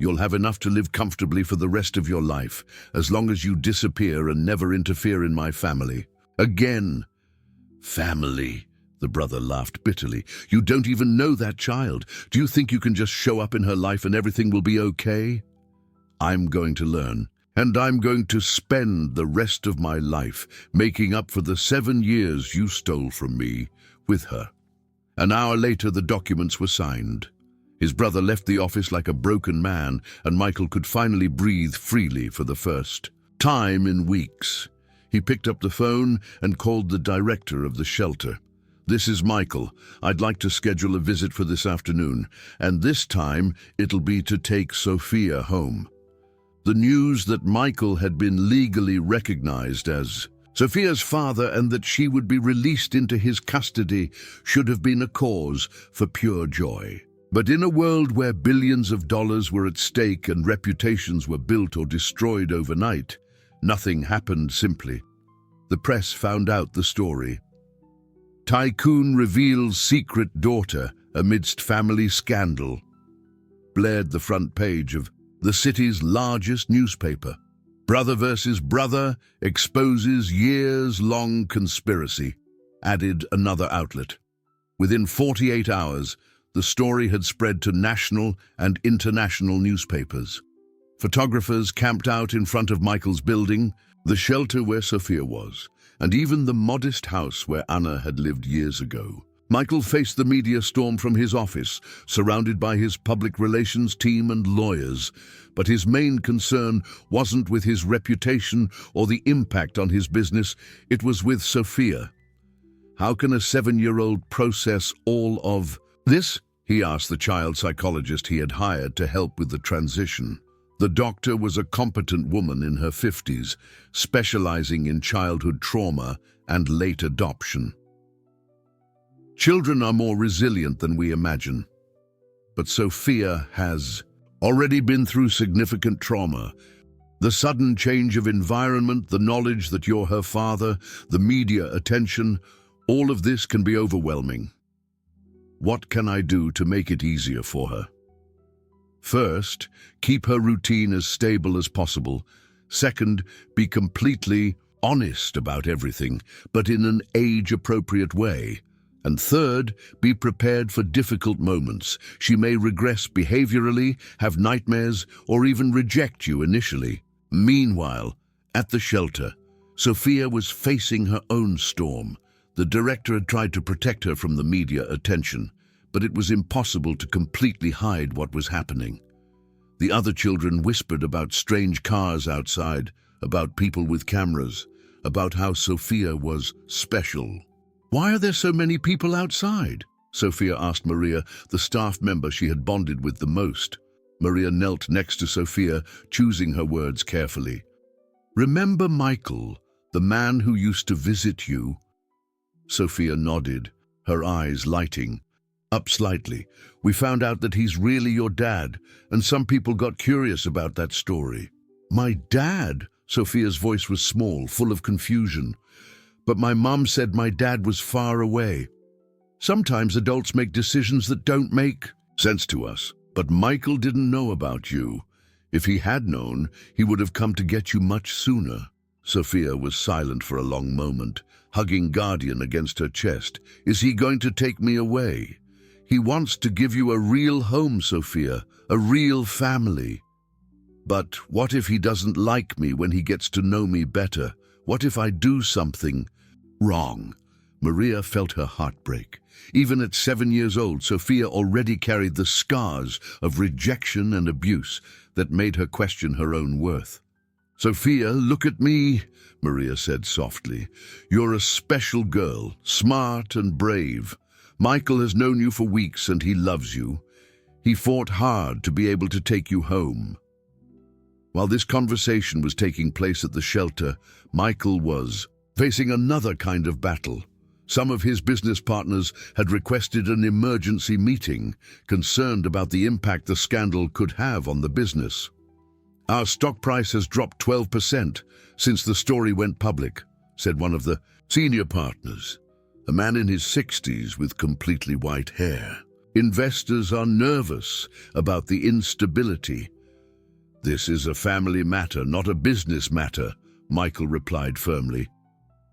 You'll have enough to live comfortably for the rest of your life, as long as you disappear and never interfere in my family. Again. Family, the brother laughed bitterly. You don't even know that child. Do you think you can just show up in her life and everything will be okay? I'm going to learn, and I'm going to spend the rest of my life making up for the 7 years you stole from me with her. An hour later, the documents were signed. His brother left the office like a broken man, and Michael could finally breathe freely for the first time in weeks. He picked up the phone and called the director of the shelter. This is Michael. I'd like to schedule a visit for this afternoon, and this time it'll be to take Sophia home. The news that Michael had been legally recognized as Sophia's father and that she would be released into his custody should have been a cause for pure joy. But in a world where billions of dollars were at stake and reputations were built or destroyed overnight, nothing happened simply. The press found out the story. Tycoon reveals secret daughter amidst family scandal. blared the front page of the city's largest newspaper. Brother versus brother exposes years-long conspiracy, added another outlet. Within 48 hours, the story had spread to national and international newspapers. Photographers camped out in front of Michael's building, the shelter where Sophia was, and even the modest house where Anna had lived years ago. Michael faced the media storm from his office, surrounded by his public relations team and lawyers, but his main concern wasn't with his reputation or the impact on his business, it was with Sophia. How can a 7-year-old process all of this? He asked the child psychologist he had hired to help with the transition. The doctor was a competent woman in her 50s, specializing in childhood trauma and late adoption. Children are more resilient than we imagine. But Sophia has already been through significant trauma. The sudden change of environment, the knowledge that you're her father, the media attention, all of this can be overwhelming. What can I do to make it easier for her? First, keep her routine as stable as possible. Second, be completely honest about everything, but in an age-appropriate way. And third, be prepared for difficult moments. She may regress behaviorally, have nightmares, or even reject you initially. Meanwhile, at the shelter, Sophia was facing her own storm. The director had tried to protect her from the media attention, but it was impossible to completely hide what was happening. The other children whispered about strange cars outside, about people with cameras, about how Sophia was special. "Why are there so many people outside?" Sophia asked Maria, the staff member she had bonded with the most. Maria knelt next to Sophia, choosing her words carefully. "Remember Michael, the man who used to visit you?" Sophia nodded, her eyes lighting up slightly. "We found out that he's really your dad, and some people got curious about that story." "My dad?" Sophia's voice was small, full of confusion. "But my mom said my dad was far away. Sometimes adults make decisions that don't make sense to us. But Michael didn't know about you. If he had known, he would have come to get you much sooner." Sophia was silent for a long moment, hugging Guardian against her chest. "Is he going to take me away? He wants to give you a real home, Sophia, a real family. But what if he doesn't like me when he gets to know me better? What if I do something wrong?" Maria felt her heart break. Even at 7 years old, Sophia already carried the scars of rejection and abuse that made her question her own worth. "Sophia, look at me," Maria said softly. "You're a special girl, smart and brave. Michael has known you for weeks and he loves you. He fought hard to be able to take you home." While this conversation was taking place at the shelter, Michael was facing another kind of battle. Some of his business partners had requested an emergency meeting, concerned about the impact the scandal could have on the business. "Our stock price has dropped 12% since the story went public," said one of the senior partners, a man in his 60s with completely white hair. "Investors are nervous about the instability." "This is a family matter, not a business matter," Michael replied firmly.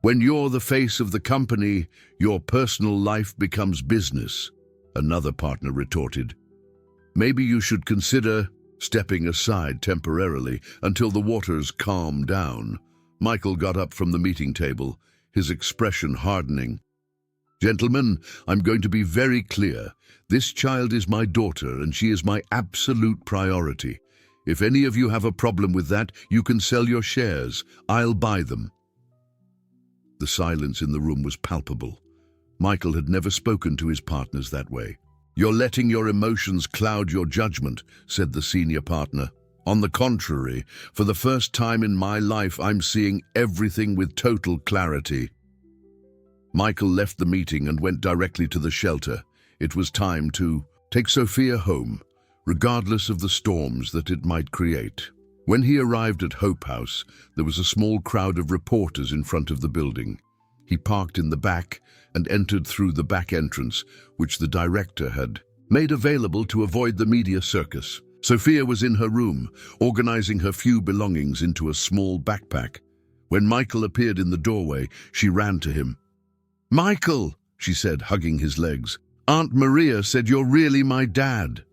"When you're the face of the company, your personal life becomes business," another partner retorted. "Maybe you should consider stepping aside temporarily until the waters calm down." Michael got up from the meeting table, his expression hardening. "Gentlemen, I'm going to be very clear. This child is my daughter and she is my absolute priority. If any of you have a problem with that, you can sell your shares. I'll buy them." The silence in the room was palpable. Michael had never spoken to his partners that way. "You're letting your emotions cloud your judgment," said the senior partner. "On the contrary, for the first time in my life, I'm seeing everything with total clarity." Michael left the meeting and went directly to the shelter. It was time to take Sophia home, regardless of the storms that it might create. When he arrived at Hope House, there was a small crowd of reporters in front of the building. He parked in the back and entered through the back entrance, which the director had made available to avoid the media circus. Sophia was in her room, organizing her few belongings into a small backpack. When Michael appeared in the doorway, she ran to him. "Michael," she said, hugging his legs, "Aunt Maria said you're really my dad."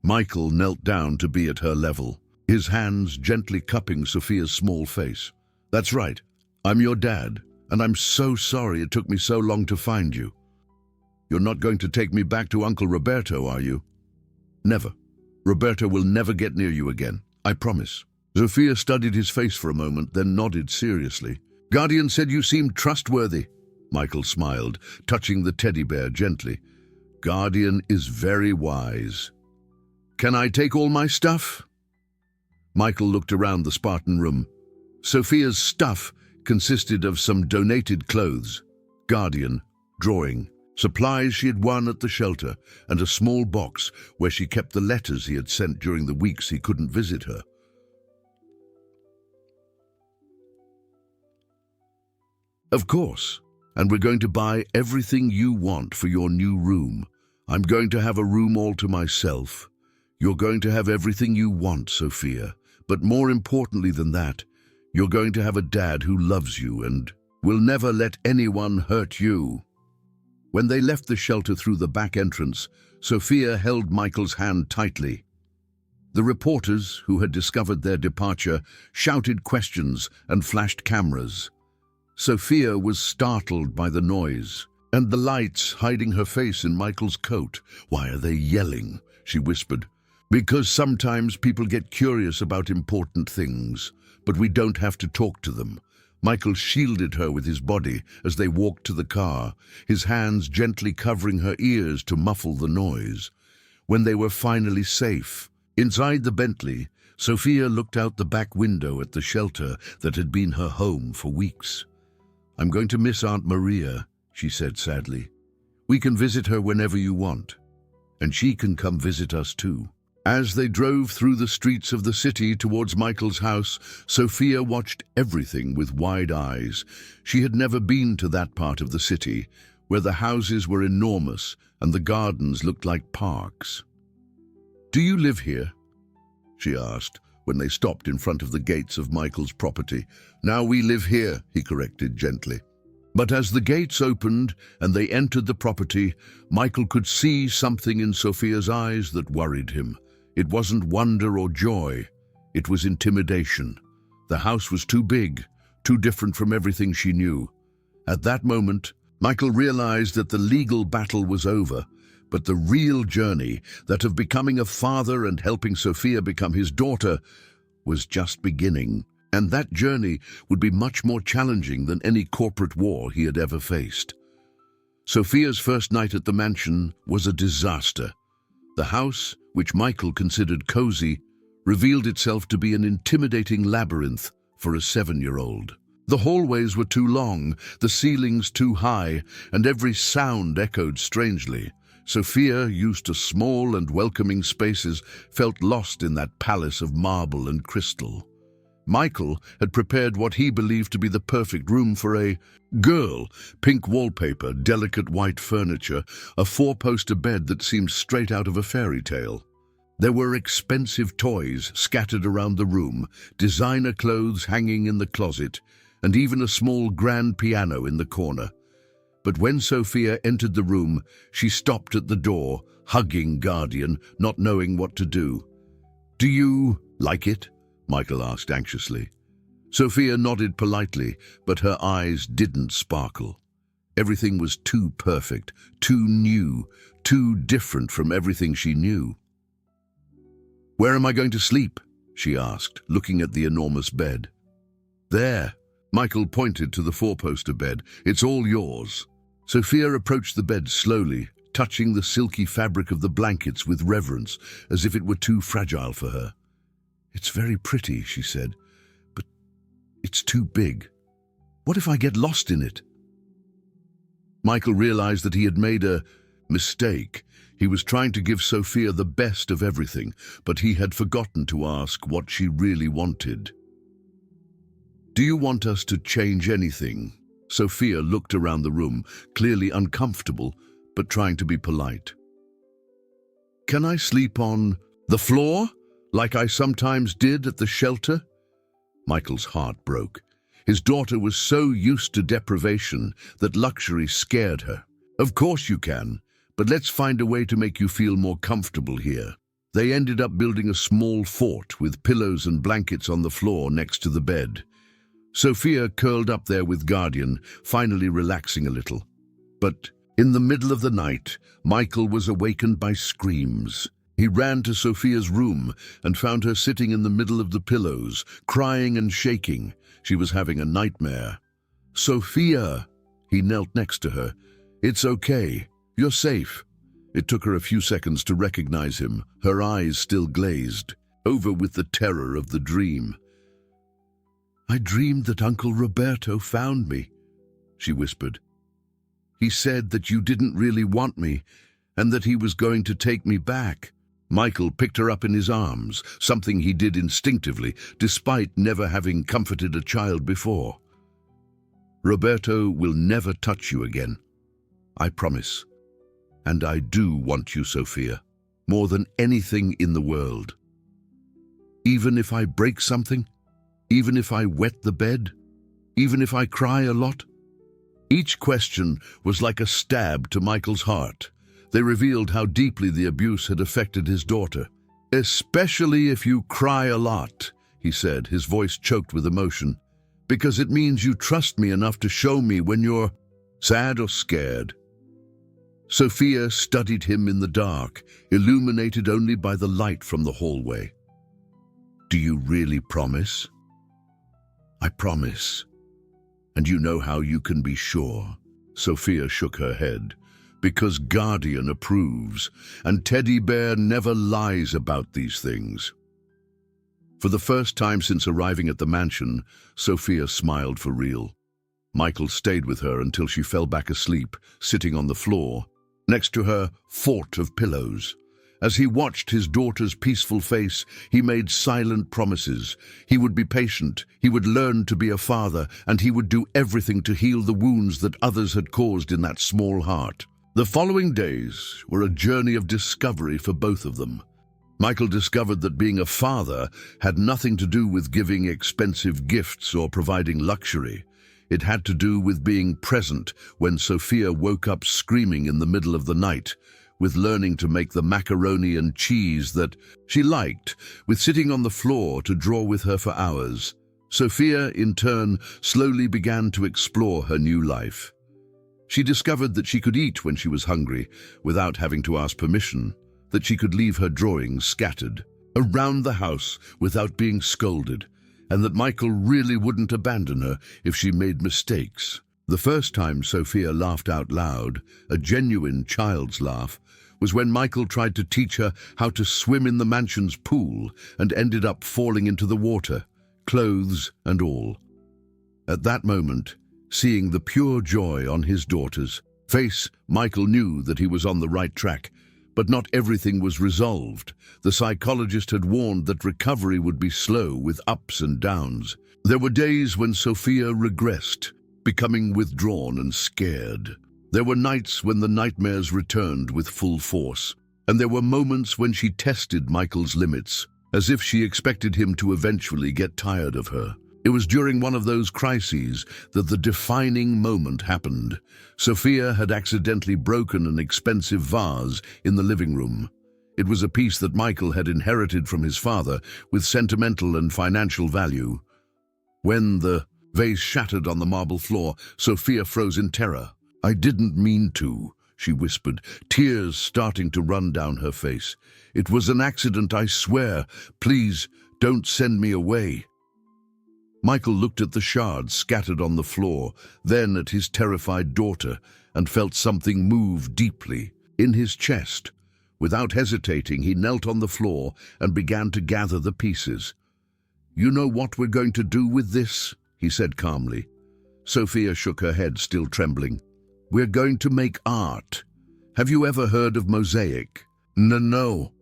Michael knelt down to be at her level, his hands gently cupping Sophia's small face. "That's right, I'm your dad, and I'm so sorry it took me so long to find you. You're not going to take me back to Uncle Roberto, are you?" "Never. Roberto will never get near you again, I promise." Sophia studied his face for a moment, then nodded seriously. "Guardian said you seemed trustworthy." Michael smiled, touching the teddy bear gently. "Guardian is very wise. Can I take all my stuff?" Michael looked around the Spartan room. Sophia's stuff consisted of some donated clothes, Guardian, drawing, supplies she had won at the shelter, and a small box where she kept the letters he had sent during the weeks he couldn't visit her. "Of course, and we're going to buy everything you want for your new room. I'm going to have a room all to myself. You're going to have everything you want, Sophia, but more importantly than that, you're going to have a dad who loves you and will never let anyone hurt you." When they left the shelter through the back entrance, Sophia held Michael's hand tightly. The reporters, who had discovered their departure, shouted questions and flashed cameras. Sophia was startled by the noise and the lights hiding her face in Michael's coat. "Why are they yelling?" she whispered. "Because sometimes people get curious about important things, but we don't have to talk to them." Michael shielded her with his body as they walked to the car, his hands gently covering her ears to muffle the noise. When they were finally safe, inside the Bentley, Sophia looked out the back window at the shelter that had been her home for weeks. "I'm going to miss Aunt Maria," she said sadly. "We can visit her whenever you want, and she can come visit us too." As they drove through the streets of the city towards Michael's house, Sophia watched everything with wide eyes. She had never been to that part of the city, where the houses were enormous and the gardens looked like parks. "Do you live here?" she asked, when they stopped in front of the gates of Michael's property. "Now we live here," he corrected gently. But as the gates opened and they entered the property, Michael could see something in Sophia's eyes that worried him. It wasn't wonder or joy, it was intimidation. The house was too big, too different from everything she knew. At that moment, Michael realized that the legal battle was over, but the real journey, that of becoming a father and helping Sophia become his daughter, was just beginning. And that journey would be much more challenging than any corporate war he had ever faced. Sophia's first night at the mansion was a disaster. The house, which Michael considered cozy, revealed itself to be an intimidating labyrinth for a 7-year-old. The hallways were too long, the ceilings too high, and every sound echoed strangely. Sophia, used to small and welcoming spaces, felt lost in that palace of marble and crystal. Michael had prepared what he believed to be the perfect room for a girl: pink wallpaper, delicate white furniture, a 4-poster bed that seemed straight out of a fairy tale. There were expensive toys scattered around the room, designer clothes hanging in the closet, and even a small grand piano in the corner. But when Sophia entered the room, she stopped at the door, hugging Guardian, not knowing what to do. "Do you like it?" Michael asked anxiously. Sophia nodded politely, but her eyes didn't sparkle. Everything was too perfect, too new, too different from everything she knew. "Where am I going to sleep?" she asked, looking at the enormous bed. "There." Michael pointed to the 4-poster bed. "It's all yours." Sophia approached the bed slowly, touching the silky fabric of the blankets with reverence, as if it were too fragile for her. "It's very pretty," she said, "but it's too big. What if I get lost in it?" Michael realized that he had made a mistake. He was trying to give Sophia the best of everything, but he had forgotten to ask what she really wanted. "Do you want us to change anything?" Sophia looked around the room, clearly uncomfortable, but trying to be polite. Can I sleep on the floor, like I sometimes did at the shelter? Michael's heart broke. His daughter was so used to deprivation that luxury scared her. Of course you can, but let's find a way to make you feel more comfortable here. They ended up building a small fort with pillows and blankets on the floor next to the bed. Sophia curled up there with Guardian, finally relaxing a little. But in the middle of the night, Michael was awakened by screams. He ran to Sophia's room and found her sitting in the middle of the pillows, crying and shaking. She was having a nightmare. "Sophia!" He knelt next to her. "It's okay. You're safe." It took her a few seconds to recognize him, her eyes still glazed, over with the terror of the dream. "I dreamed that Uncle Roberto found me," she whispered. "He said that you didn't really want me, and that he was going to take me back." Michael picked her up in his arms, something he did instinctively, despite never having comforted a child before. "Roberto will never touch you again. I promise. And I do want you, Sophia, more than anything in the world. Even if I break something, even if I wet the bed, even if I cry a lot." Each question was like a stab to Michael's heart. They revealed how deeply the abuse had affected his daughter. "Especially if you cry a lot," he said, his voice choked with emotion, "because it means you trust me enough to show me when you're sad or scared." Sophia studied him in the dark, illuminated only by the light from the hallway. "Do you really promise?" "I promise. And you know how you can be sure?" Sophia shook her head. "Because Guardian approves, and Teddy Bear never lies about these things." For the first time since arriving at the mansion, Sophia smiled for real. Michael stayed with her until she fell back asleep, sitting on the floor, next to her fort of pillows. As he watched his daughter's peaceful face, he made silent promises. He would be patient, he would learn to be a father, and he would do everything to heal the wounds that others had caused in that small heart. The following days were a journey of discovery for both of them. Michael discovered that being a father had nothing to do with giving expensive gifts or providing luxury. It had to do with being present when Sophia woke up screaming in the middle of the night, with learning to make the macaroni and cheese that she liked, with sitting on the floor to draw with her for hours. Sophia, in turn, slowly began to explore her new life. She discovered that she could eat when she was hungry, without having to ask permission, that she could leave her drawings scattered around the house without being scolded, and that Michael really wouldn't abandon her if she made mistakes. The first time Sophia laughed out loud, a genuine child's laugh, was when Michael tried to teach her how to swim in the mansion's pool and ended up falling into the water, clothes and all. At that moment, seeing the pure joy on his daughter's face, Michael knew that he was on the right track. But not everything was resolved. The psychologist had warned that recovery would be slow, with ups and downs. There were days when Sophia regressed, becoming withdrawn and scared. There were nights when the nightmares returned with full force. And there were moments when she tested Michael's limits, as if she expected him to eventually get tired of her. It was during one of those crises that the defining moment happened. Sophia had accidentally broken an expensive vase in the living room. It was a piece that Michael had inherited from his father with sentimental and financial value. When the vase shattered on the marble floor, Sophia froze in terror. "I didn't mean to," she whispered, tears starting to run down her face. "It was an accident, I swear. Please, don't send me away." Michael looked at the shards scattered on the floor, then at his terrified daughter, and felt something move deeply in his chest. Without hesitating, he knelt on the floor and began to gather the pieces. "You know what we're going to do with this?" he said calmly. Sophia shook her head, still trembling. "We're going to make art. Have you ever heard of mosaic?" No.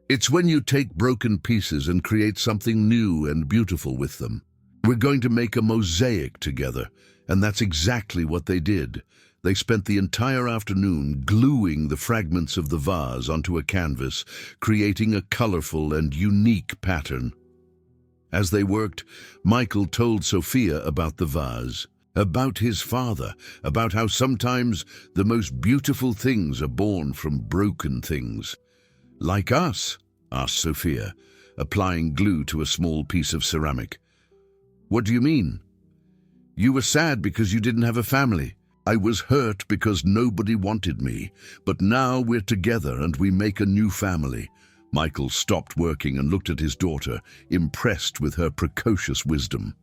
It's when you take broken pieces and create something new and beautiful with them. We're going to make a mosaic together, and that's exactly what they did. They spent the entire afternoon gluing the fragments of the vase onto a canvas, creating a colorful and unique pattern. As they worked, Michael told Sophia about the vase, about his father, about how sometimes the most beautiful things are born from broken things. "Like us?" asked Sophia, applying glue to a small piece of ceramic. "What do you mean?" "You were sad because you didn't have a family. I was hurt because nobody wanted me, but now we're together and we make a new family." Michael stopped working and looked at his daughter, impressed with her precocious wisdom.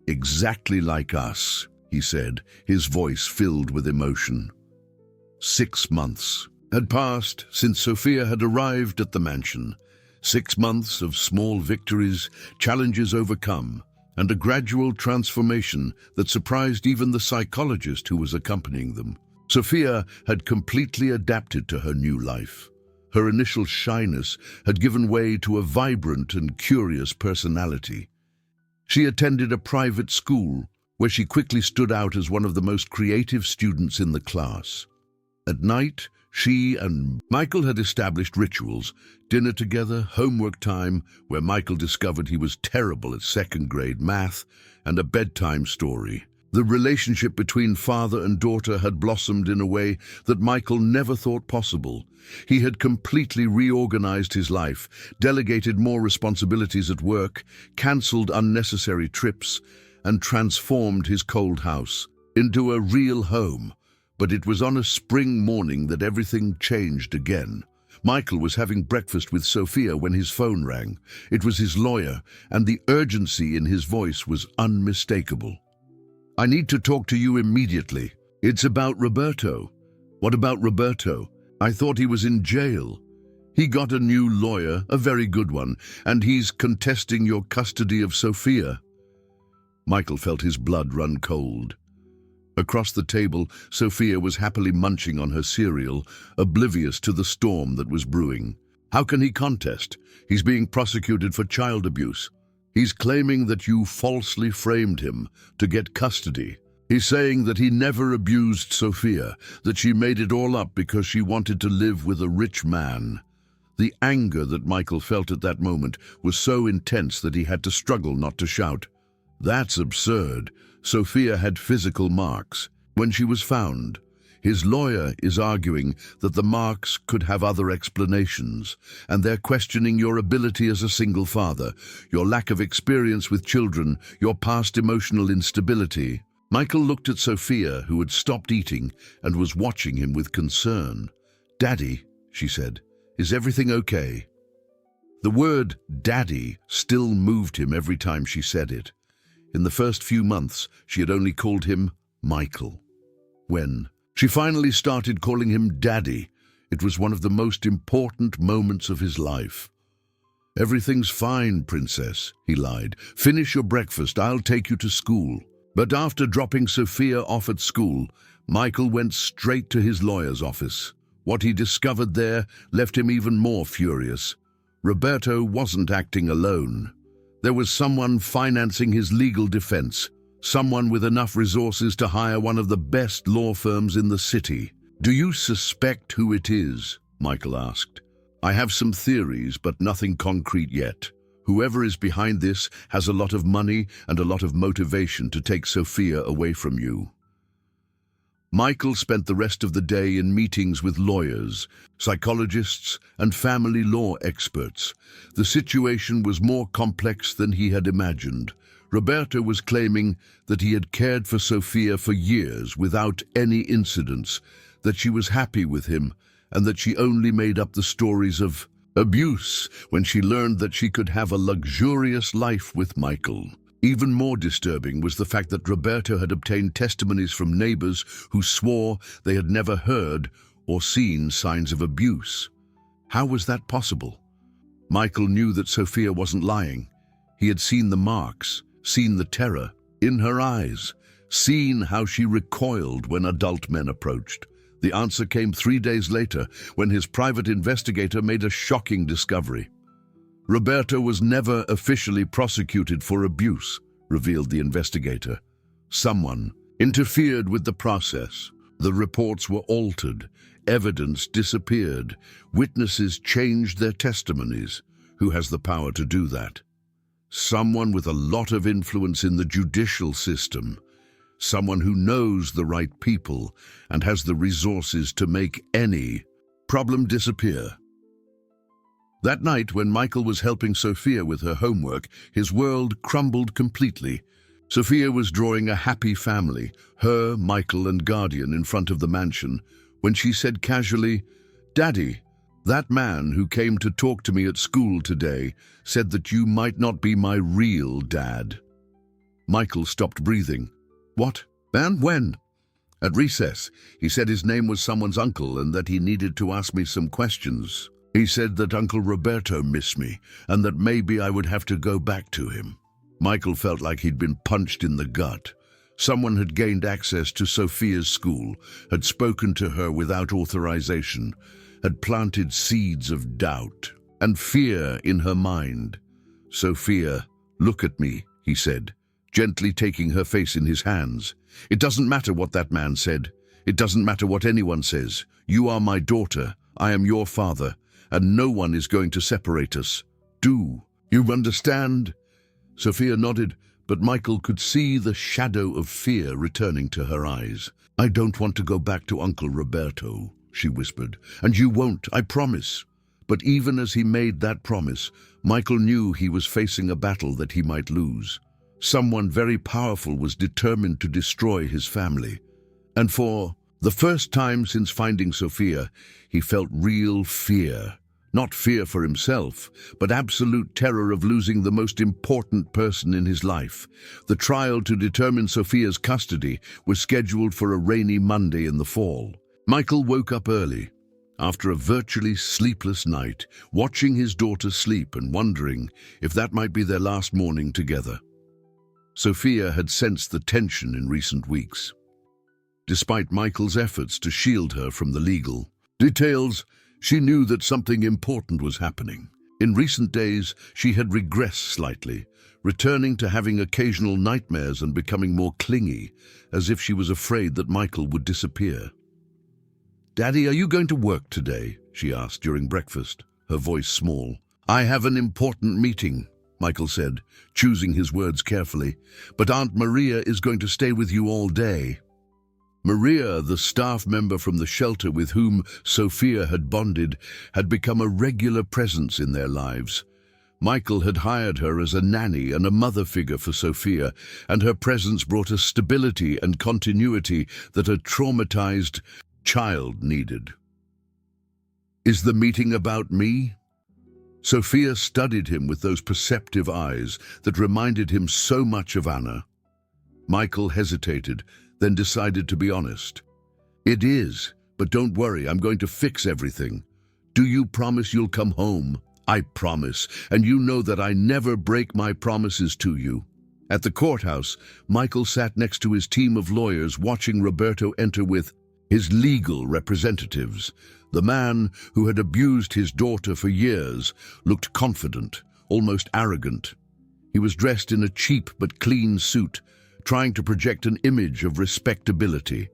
"Exactly like us," he said, his voice filled with emotion. 6 months had passed since Sophia had arrived at the mansion. 6 months of small victories, challenges overcome, and a gradual transformation that surprised even the psychologist who was accompanying them. Sophia had completely adapted to her new life. Her initial shyness had given way to a vibrant and curious personality. She attended a private school where she quickly stood out as one of the most creative students in the class. At night, she and Michael had established rituals: dinner together, homework time, where Michael discovered he was terrible at second-grade math, and a bedtime story. The relationship between father and daughter had blossomed in a way that Michael never thought possible. He had completely reorganized his life, delegated more responsibilities at work, cancelled unnecessary trips, and transformed his cold house into a real home. But it was on a spring morning that everything changed again. Michael was having breakfast with Sophia when his phone rang. It was his lawyer, and the urgency in his voice was unmistakable. "I need to talk to you immediately. It's about Roberto." "What about Roberto? I thought he was in jail." "He got a new lawyer, a very good one, and he's contesting your custody of Sophia." Michael felt his blood run cold. Across the table, Sophia was happily munching on her cereal, oblivious to the storm that was brewing. "How can he contest? He's being prosecuted for child abuse. He's claiming that you falsely framed him to get custody. He's saying that he never abused Sophia, that she made it all up because she wanted to live with a rich man." The anger that Michael felt at that moment was so intense that he had to struggle not to shout. "That's absurd. Sophia had physical marks when she was found. His lawyer is arguing that the marks could have other explanations, and they're questioning your ability as a single father, your lack of experience with children, your past emotional instability." Michael looked at Sophia, who had stopped eating and was watching him with concern. "Daddy," she said, "is everything okay?" The word "daddy" still moved him every time she said it. In the first few months, she had only called him Michael. When she finally started calling him Daddy, it was one of the most important moments of his life. "Everything's fine, princess," he lied. "Finish your breakfast, I'll take you to school." But after dropping Sophia off at school, Michael went straight to his lawyer's office. What he discovered there left him even more furious. Roberto wasn't acting alone. There was someone financing his legal defense, someone with enough resources to hire one of the best law firms in the city. "Do you suspect who it is?" Michael asked. "I have some theories, but nothing concrete yet. Whoever is behind this has a lot of money and a lot of motivation to take Sophia away from you." Michael spent the rest of the day in meetings with lawyers, psychologists, and family law experts. The situation was more complex than he had imagined. Roberto was claiming that he had cared for Sophia for years without any incidents, that she was happy with him, and that she only made up the stories of abuse when she learned that she could have a luxurious life with Michael. Even more disturbing was the fact that Roberto had obtained testimonies from neighbors who swore they had never heard or seen signs of abuse. How was that possible? Michael knew that Sophia wasn't lying. He had seen the marks, seen the terror in her eyes, seen how she recoiled when adult men approached. The answer came 3 days later, when his private investigator made a shocking discovery. "Roberto was never officially prosecuted for abuse," revealed the investigator. "Someone interfered with the process. The reports were altered, evidence disappeared, witnesses changed their testimonies. Who has the power to do that? Someone with a lot of influence in the judicial system. Someone who knows the right people and has the resources to make any problem disappear. That night, when Michael was helping Sophia with her homework, his world crumbled completely. Sophia was drawing a happy family, her, Michael, and guardian in front of the mansion, when she said casually, "Daddy, that man who came to talk to me at school today said that you might not be my real dad." Michael stopped breathing. "What? Man? When?" "At recess. He said his name was someone's uncle and that he needed to ask me some questions. He said that Uncle Roberto missed me and that maybe I would have to go back to him." Michael felt like he'd been punched in the gut. Someone had gained access to Sophia's school, had spoken to her without authorization, had planted seeds of doubt and fear in her mind. "Sophia, look at me," he said, gently taking her face in his hands. "It doesn't matter what that man said. It doesn't matter what anyone says. You are my daughter. I am your father, and no one is going to separate us. Do you understand?" Sophia nodded, but Michael could see the shadow of fear returning to her eyes. "I don't want to go back to Uncle Roberto," she whispered. "And you won't, I promise." But even as he made that promise, Michael knew he was facing a battle that he might lose. Someone very powerful was determined to destroy his family. And for the first time since finding Sophia, he felt real fear. Not fear for himself, but absolute terror of losing the most important person in his life. The trial to determine Sophia's custody was scheduled for a rainy Monday in the fall. Michael woke up early, after a virtually sleepless night, watching his daughter sleep and wondering if that might be their last morning together. Sophia had sensed the tension in recent weeks. Despite Michael's efforts to shield her from the legal details, she knew that something important was happening. In recent days, she had regressed slightly, returning to having occasional nightmares and becoming more clingy, as if she was afraid that Michael would disappear. "Daddy, are you going to work today?" she asked during breakfast, her voice small. "I have an important meeting," Michael said, choosing his words carefully. "But Aunt Maria is going to stay with you all day." Maria, the staff member from the shelter with whom Sophia had bonded, had become a regular presence in their lives. Michael had hired her as a nanny and a mother figure for Sophia, and her presence brought a stability and continuity that a traumatized child needed. "Is the meeting about me?" Sophia studied him with those perceptive eyes that reminded him so much of Anna. Michael hesitated, then decided to be honest. "It is, but don't worry, I'm going to fix everything. Do you promise you'll come home?" "I promise, and you know that I never break my promises to you." At the courthouse, Michael sat next to his team of lawyers watching Roberto enter with his legal representatives. The man who had abused his daughter for years looked confident, almost arrogant. He was dressed in a cheap but clean suit, trying to project an image of respectability.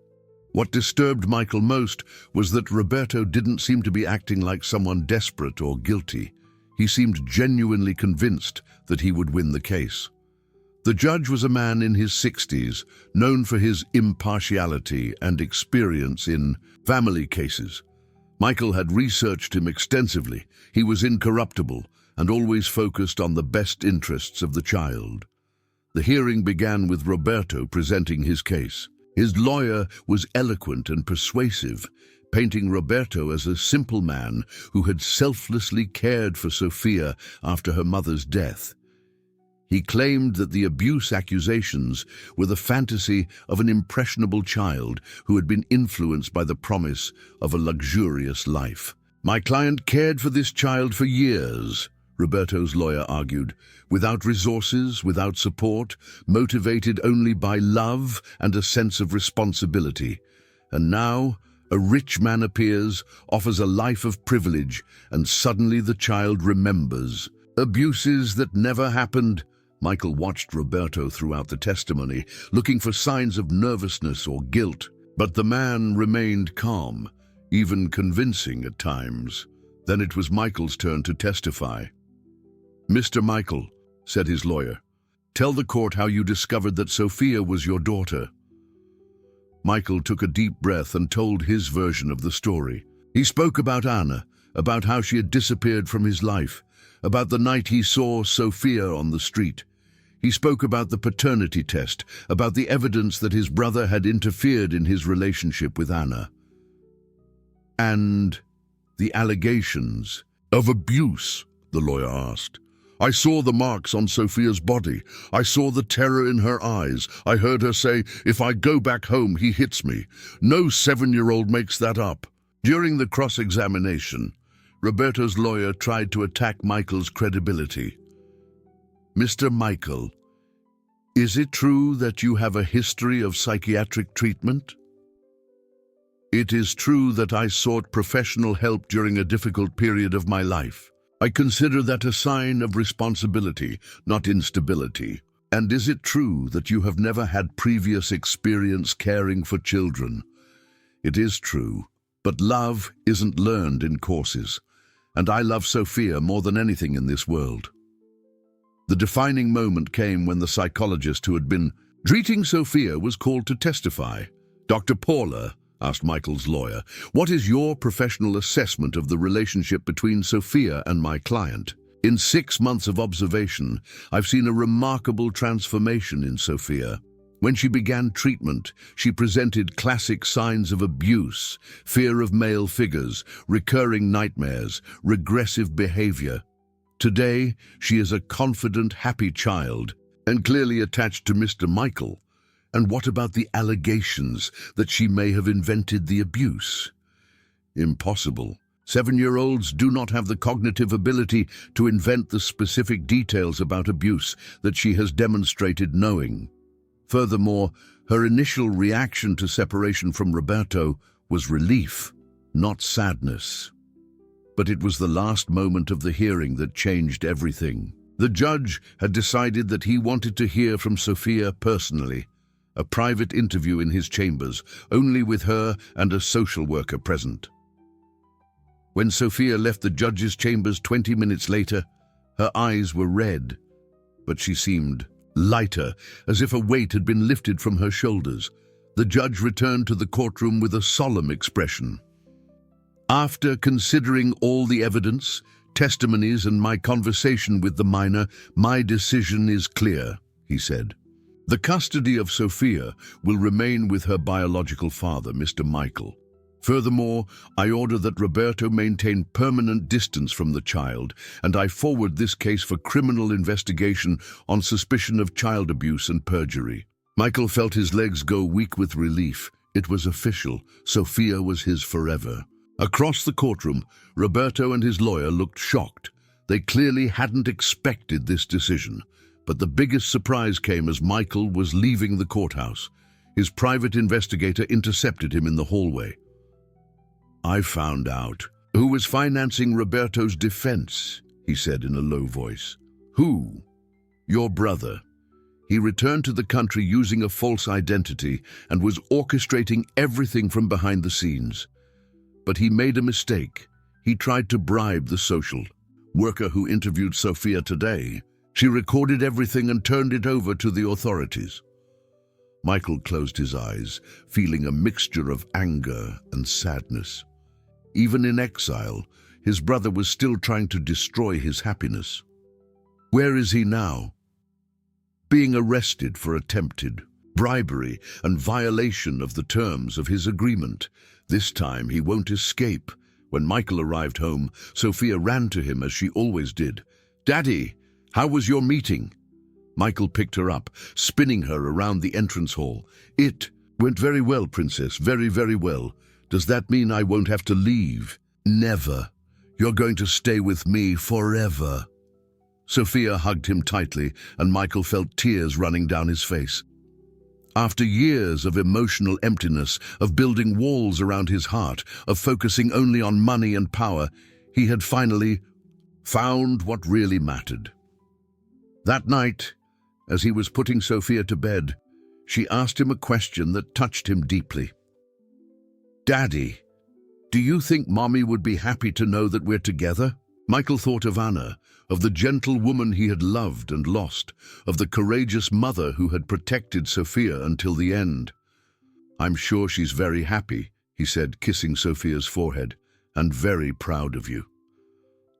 What disturbed Michael most was that Roberto didn't seem to be acting like someone desperate or guilty. He seemed genuinely convinced that he would win the case. The judge was a man in his 60s, known for his impartiality and experience in family cases. Michael had researched him extensively. He was incorruptible and always focused on the best interests of the child. The hearing began with Roberto presenting his case. His lawyer was eloquent and persuasive, painting Roberto as a simple man who had selflessly cared for Sophia after her mother's death. He claimed that the abuse accusations were the fantasy of an impressionable child who had been influenced by the promise of a luxurious life. "My client cared for this child for years," Roberto's lawyer argued, "without resources, without support, motivated only by love and a sense of responsibility. And now, a rich man appears, offers a life of privilege, and suddenly the child remembers. Abuses that never happened." Michael watched Roberto throughout the testimony, looking for signs of nervousness or guilt. But the man remained calm, even convincing at times. Then it was Michael's turn to testify. "Mr. Michael," said his lawyer, "tell the court how you discovered that Sophia was your daughter." Michael took a deep breath and told his version of the story. He spoke about Anna, about how she had disappeared from his life, about the night he saw Sophia on the street. He spoke about the paternity test, about the evidence that his brother had interfered in his relationship with Anna, and the allegations of abuse, the lawyer asked. "I saw the marks on Sophia's body. I saw the terror in her eyes. I heard her say, 'If I go back home, he hits me.' No 7-year-old makes that up." During the cross-examination, Roberto's lawyer tried to attack Michael's credibility. "Mr. Michael, is it true that you have a history of psychiatric treatment?" "It is true that I sought professional help during a difficult period of my life. I consider that a sign of responsibility, not instability. And is it true that you have never had previous experience caring for children?" "It is true, but love isn't learned in courses, and I love Sophia more than anything in this world." The defining moment came when the psychologist who had been treating Sophia was called to testify. "Dr. Paula," asked Michael's lawyer, "what is your professional assessment of the relationship between Sophia and my client? In 6 months of observation, I've seen a remarkable transformation in Sophia. When she began treatment, she presented classic signs of abuse, fear of male figures, recurring nightmares, regressive behavior. Today, she is a confident, happy child, and clearly attached to Mr. Michael. And what about the allegations that she may have invented the abuse? Impossible. 7-year-olds do not have the cognitive ability to invent the specific details about abuse that she has demonstrated knowing. Furthermore, her initial reaction to separation from Roberto was relief, not sadness. But it was the last moment of the hearing that changed everything. The judge had decided that he wanted to hear from Sophia personally, a private interview in his chambers, only with her and a social worker present. When Sophia left the judge's chambers 20 minutes later, her eyes were red, but she seemed lighter, as if a weight had been lifted from her shoulders. The judge returned to the courtroom with a solemn expression. "After considering all the evidence, testimonies, and my conversation with the minor, my decision is clear," he said. "The custody of Sophia will remain with her biological father, Mr. Michael. Furthermore, I order that Roberto maintain permanent distance from the child, and I forward this case for criminal investigation on suspicion of child abuse and perjury." Michael felt his legs go weak with relief. It was official. Sophia was his forever. Across the courtroom, Roberto and his lawyer looked shocked. They clearly hadn't expected this decision. But the biggest surprise came as Michael was leaving the courthouse. His private investigator intercepted him in the hallway. "I found out who was financing Roberto's defense," he said in a low voice. "Who?" "Your brother. He returned to the country using a false identity and was orchestrating everything from behind the scenes. But he made a mistake. He tried to bribe the social worker who interviewed Sophia today. She recorded everything and turned it over to the authorities." Michael closed his eyes, feeling a mixture of anger and sadness. Even in exile, his brother was still trying to destroy his happiness. Where is he now? Being arrested for attempted bribery and violation of the terms of his agreement. This time he won't escape. When Michael arrived home, Sophia ran to him as she always did. "Daddy, how was your meeting?" Michael picked her up, spinning her around the entrance hall. "It went very well, Princess, very, very well. Does that mean I won't have to leave?" "Never. You're going to stay with me forever." Sophia hugged him tightly, and Michael felt tears running down his face. After years of emotional emptiness, of building walls around his heart, of focusing only on money and power, he had finally found what really mattered. That night, as he was putting Sophia to bed, she asked him a question that touched him deeply. "Daddy, do you think Mommy would be happy to know that we're together?" Michael thought of Anna, of the gentle woman he had loved and lost, of the courageous mother who had protected Sophia until the end. "I'm sure she's very happy," he said, kissing Sophia's forehead, "and very proud of you."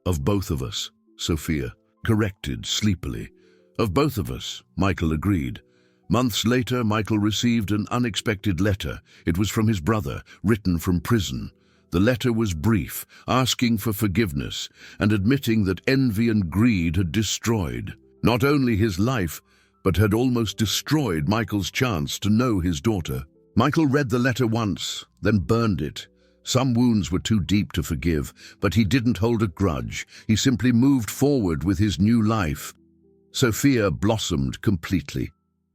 "Of both of us," Sophia corrected sleepily. "Of both of us," Michael agreed. Months later, Michael received an unexpected letter. It was from his brother, written from prison. The letter was brief, asking for forgiveness and admitting that envy and greed had destroyed not only his life, but had almost destroyed Michael's chance to know his daughter. Michael read the letter once, then burned it. Some wounds were too deep to forgive, but he didn't hold a grudge. He simply moved forward with his new life. Sophia blossomed completely.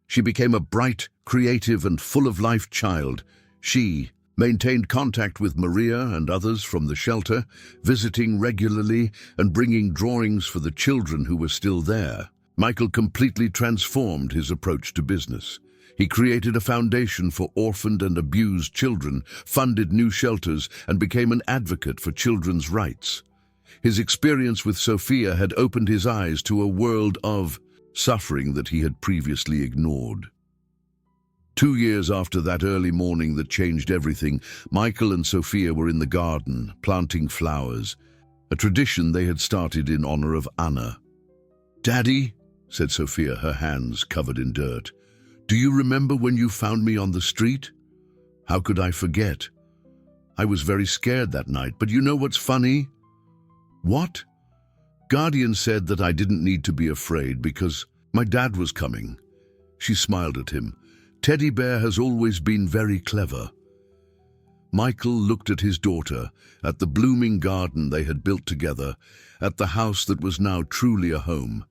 She became a bright, creative, and full-of-life child. She maintained contact with Maria and others from the shelter, visiting regularly and bringing drawings for the children who were still there. Michael completely transformed his approach to business. He created a foundation for orphaned and abused children, funded new shelters, and became an advocate for children's rights. His experience with Sophia had opened his eyes to a world of suffering that he had previously ignored. 2 years after that early morning that changed everything, Michael and Sophia were in the garden, planting flowers, a tradition they had started in honor of Anna. "Daddy," said Sophia, her hands covered in dirt, "do you remember when you found me on the street?" "How could I forget? I was very scared that night, but you know what's funny?" "What?" "Guardian said that I didn't need to be afraid because my dad was coming." She smiled at him. "Teddy Bear has always been very clever." Michael looked at his daughter, at the blooming garden they had built together, at the house that was now truly a home.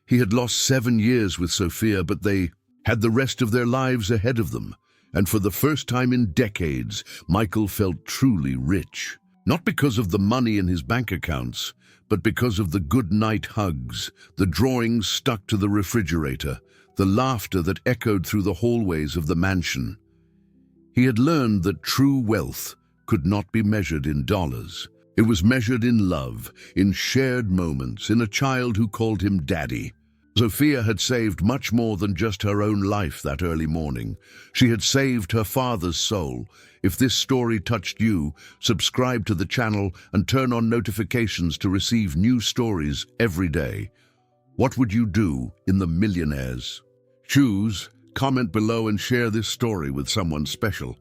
He had lost 7 years with Sophia, but they had the rest of their lives ahead of them. And for the first time in decades, Michael felt truly rich. Not because of the money in his bank accounts, but because of the good night hugs, the drawings stuck to the refrigerator, the laughter that echoed through the hallways of the mansion. He had learned that true wealth could not be measured in dollars. It was measured in love, in shared moments, in a child who called him Daddy. Sophia had saved much more than just her own life that early morning. She had saved her father's soul. If this story touched you, subscribe to the channel and turn on notifications to receive new stories every day. What would you do in the Millionaires? Choose, comment below and share this story with someone special.